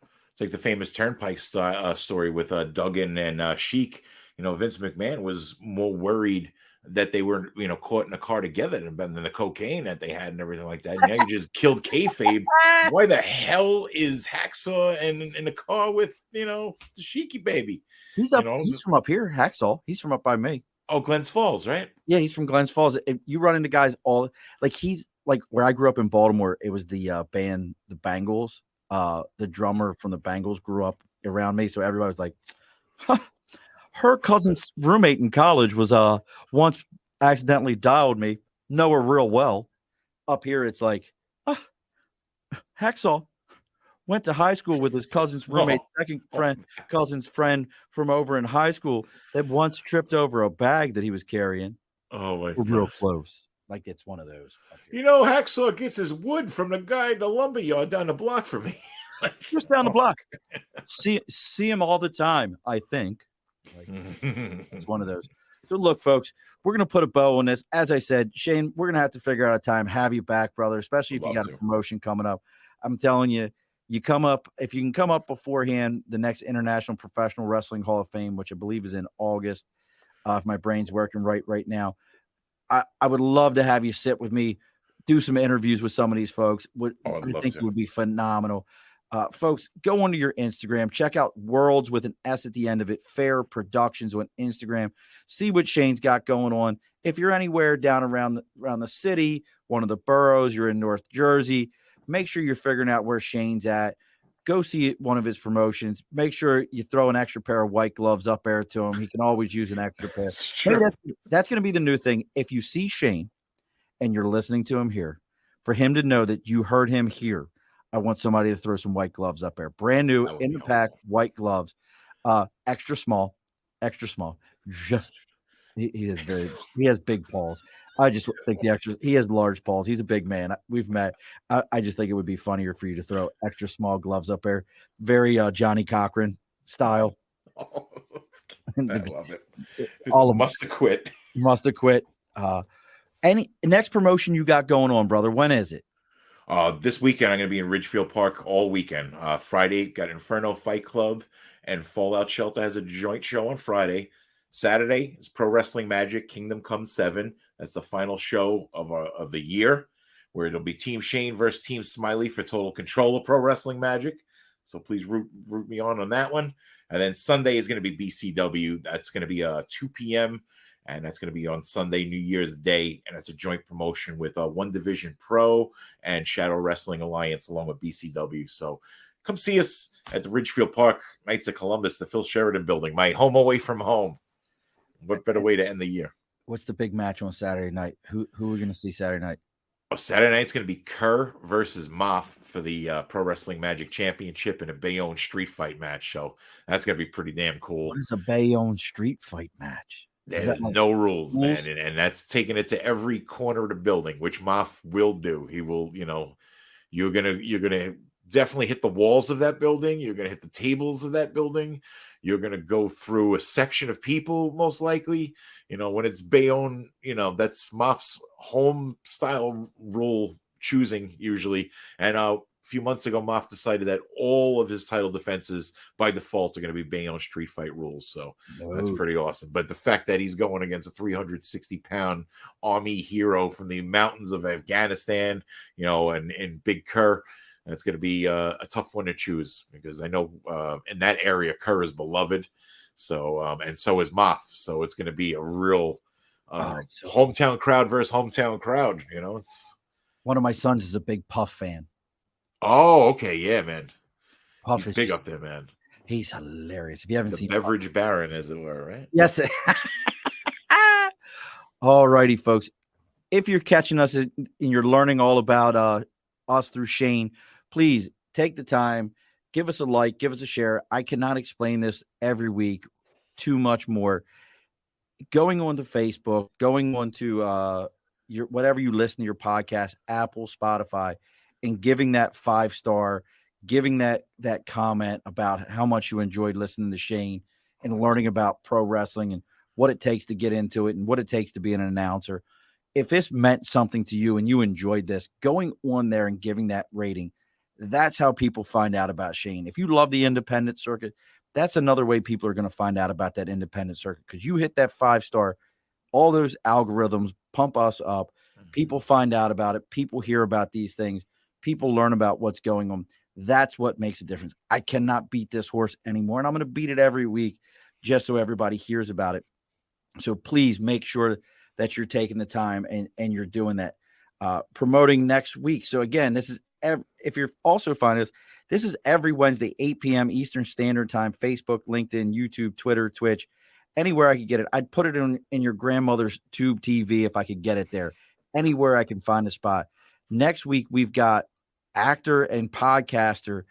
It's like the famous Turnpike story with Duggan and Sheik. Vince McMahon was more worried that they were, caught in a car together than the cocaine that they had and everything like that. Now you just killed kayfabe. Why the hell is Hacksaw in the car with, the Sheiky baby? He's up. He's from up here, Hacksaw. He's from up by me. Oh, Glens Falls, right? Yeah, he's from Glens Falls. If you run into guys he's like where I grew up in Baltimore. It was the band, the Bangles. The drummer from the Bangles grew up around me, so everybody was like, huh. Her cousin's roommate in college was once accidentally dialed me. Know her real well. Up here, it's like Hacksaw went to high school with his cousin's roommate, cousin's friend from over in high school that once tripped over a bag that he was carrying. Oh my God. Real close. Like it's one of those. Hacksaw gets his wood from the guy at the lumber yard down the block from me. Just down the block. See him all the time, I think. It's one of those. So look, folks, we're going to put a bow on this. As I said, Shane, we're going to have to figure out a time, have you back, brother, especially if you got a promotion coming up. I'm telling you, if you can come up beforehand, the next International Professional Wrestling Hall of Fame, which I believe is in August, if my brain's working right now, I would love to have you sit with me, do some interviews with some of these folks. I think it would be phenomenal. Folks, go onto your Instagram, check out Worlds with an S at the end of it, Fair Productions on Instagram. See what Shane's got going on. If you're anywhere down around the city, one of the boroughs, you're in North Jersey, make sure you're figuring out where Shane's at. Go see one of his promotions. Make sure you throw an extra pair of white gloves up there to him. He can always use an extra pair. It's Maybe true. that's going to be the new thing. If you see Shane and you're listening to him here, for him to know that you heard him here, I want somebody to throw some white gloves up there. Brand new That would in be the pack, helpful. white gloves. Extra small. Just he has big paws. I just think he has large paws. He's a big man. We've met. I just think it would be funnier for you to throw extra small gloves up there. Very Johnny Cochran style. I love it. All of them Must have quit. must have quit. Any next promotion you got going on, brother? When is it? This weekend, I'm going to be in Ridgefield Park all weekend. Friday, got Inferno Fight Club and Fallout Shelter has a joint show on Friday. Saturday is Pro Wrestling Magic Kingdom Come 7. That's the final show of the year, where it'll be Team Shane versus Team Smiley for total control of Pro Wrestling Magic. So please root me on that one. And then Sunday is going to be BCW. That's going to be 2 p.m. And that's going to be on Sunday, New Year's Day. And it's a joint promotion with One Division Pro and Shadow Wrestling Alliance along with BCW. So come see us at the Ridgefield Park Knights of Columbus, the Phil Sheridan building, my home away from home. What better way to end the year? What's the big match on Saturday night? Who are we going to see Saturday night? Saturday night's going to be Kerr versus Moff for the Pro Wrestling Magic Championship in a Bayonne street fight match. So that's going to be pretty damn cool. What is a Bayonne street fight match? There's no rules, man. And that's taking it to every corner of the building, which Moff will do. He will, you're gonna definitely hit the walls of that building. You're gonna hit the tables of that building. You're gonna go through a section of people, most likely. When it's Bayonne, that's Moff's home style rule choosing usually. And a few months ago, Moff decided that all of his title defenses by default are going to be Bayonne street fight rules. So that's pretty awesome. But the fact that he's going against a 360-pound army hero from the mountains of Afghanistan, and Big Kerr, that's going to be a tough one to choose, because I know in that area, Kerr is beloved. So, and so is Moff. So it's going to be a real hometown crowd versus hometown crowd. It's one of my sons is a big Puff fan. Oh, okay, yeah, man. Puff He's is big up there, man. He's hilarious. If you haven't The seen beverage Puff, baron, as it were, right? yes. All righty, folks. If you're catching us and you're learning all about us through Shane, please take the time, give us a like, give us a share. I cannot explain this every week too much more. Going on to Facebook, going on to your whatever you listen to your podcast, Apple, Spotify, and giving that 5-star, giving that comment about how much you enjoyed listening to Shane and learning about pro wrestling and what it takes to get into it and what it takes to be an announcer. If this meant something to you and you enjoyed this, going on there and giving that rating, that's how people find out about Shane. If you love the independent circuit, that's another way people are going to find out about that independent circuit, because you hit that 5-star, all those algorithms pump us up. People find out about it. People hear about these things. People learn about what's going on. That's what makes a difference. I cannot beat this horse anymore, and I'm going to beat it every week just so everybody hears about it. So please make sure that you're taking the time and you're doing that. Promoting next week. So again, this is if you're also finding us, this is every Wednesday, 8 p.m. Eastern Standard Time, Facebook, LinkedIn, YouTube, Twitter, Twitch, anywhere I could get it. I'd put it in your grandmother's tube TV if I could get it there. Anywhere I can find a spot. Next week, we've got actor and podcaster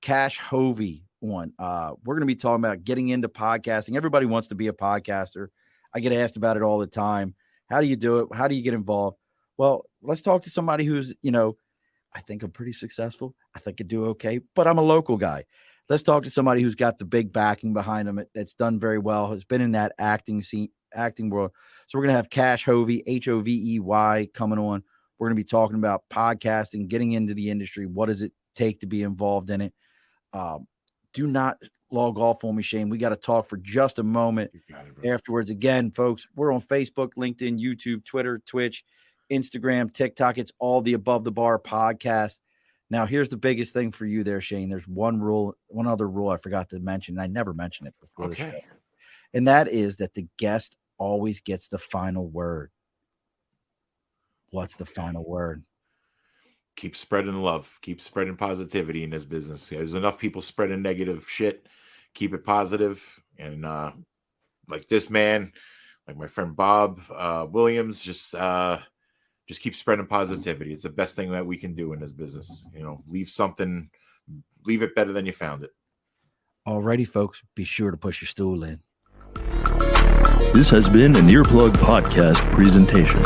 Cash Hovey on. We're going to be talking about getting into podcasting. Everybody wants to be a podcaster. I get asked about it all the time. How do you do it? How do you get involved? Well, let's talk to somebody who's, I think I'm pretty successful. I think I do okay, but I'm a local guy. Let's talk to somebody who's got the big backing behind him. That's done very well, has been in that acting world. So we're going to have Cash Hovey, Hovey, coming on. We're going to be talking about podcasting, getting into the industry. What does it take to be involved in it? Do not log off on me, Shane. We got to talk for just a moment afterwards. Again, folks, we're on Facebook, LinkedIn, YouTube, Twitter, Twitch, Instagram, TikTok. It's all the Above the Bar podcast. Now, here's the biggest thing for you there, Shane. There's one other rule I forgot to mention. I never mentioned it before the show. And that is that the guest always gets the final word. What's the final word? keep spreading love, keep spreading positivity in this business. There's enough people spreading negative shit. Keep it positive. And like this man, like my friend Bob Williams, just keep spreading positivity. It's the best thing that we can do in this business. You know, leave it better than you found it. Alrighty, folks, be sure to push your stool in. This has been an Earplug Podcast presentation,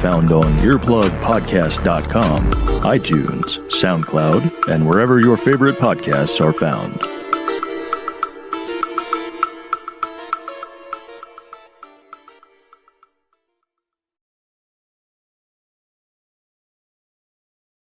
found on earplugpodcast.com, iTunes, SoundCloud, and wherever your favorite podcasts are found.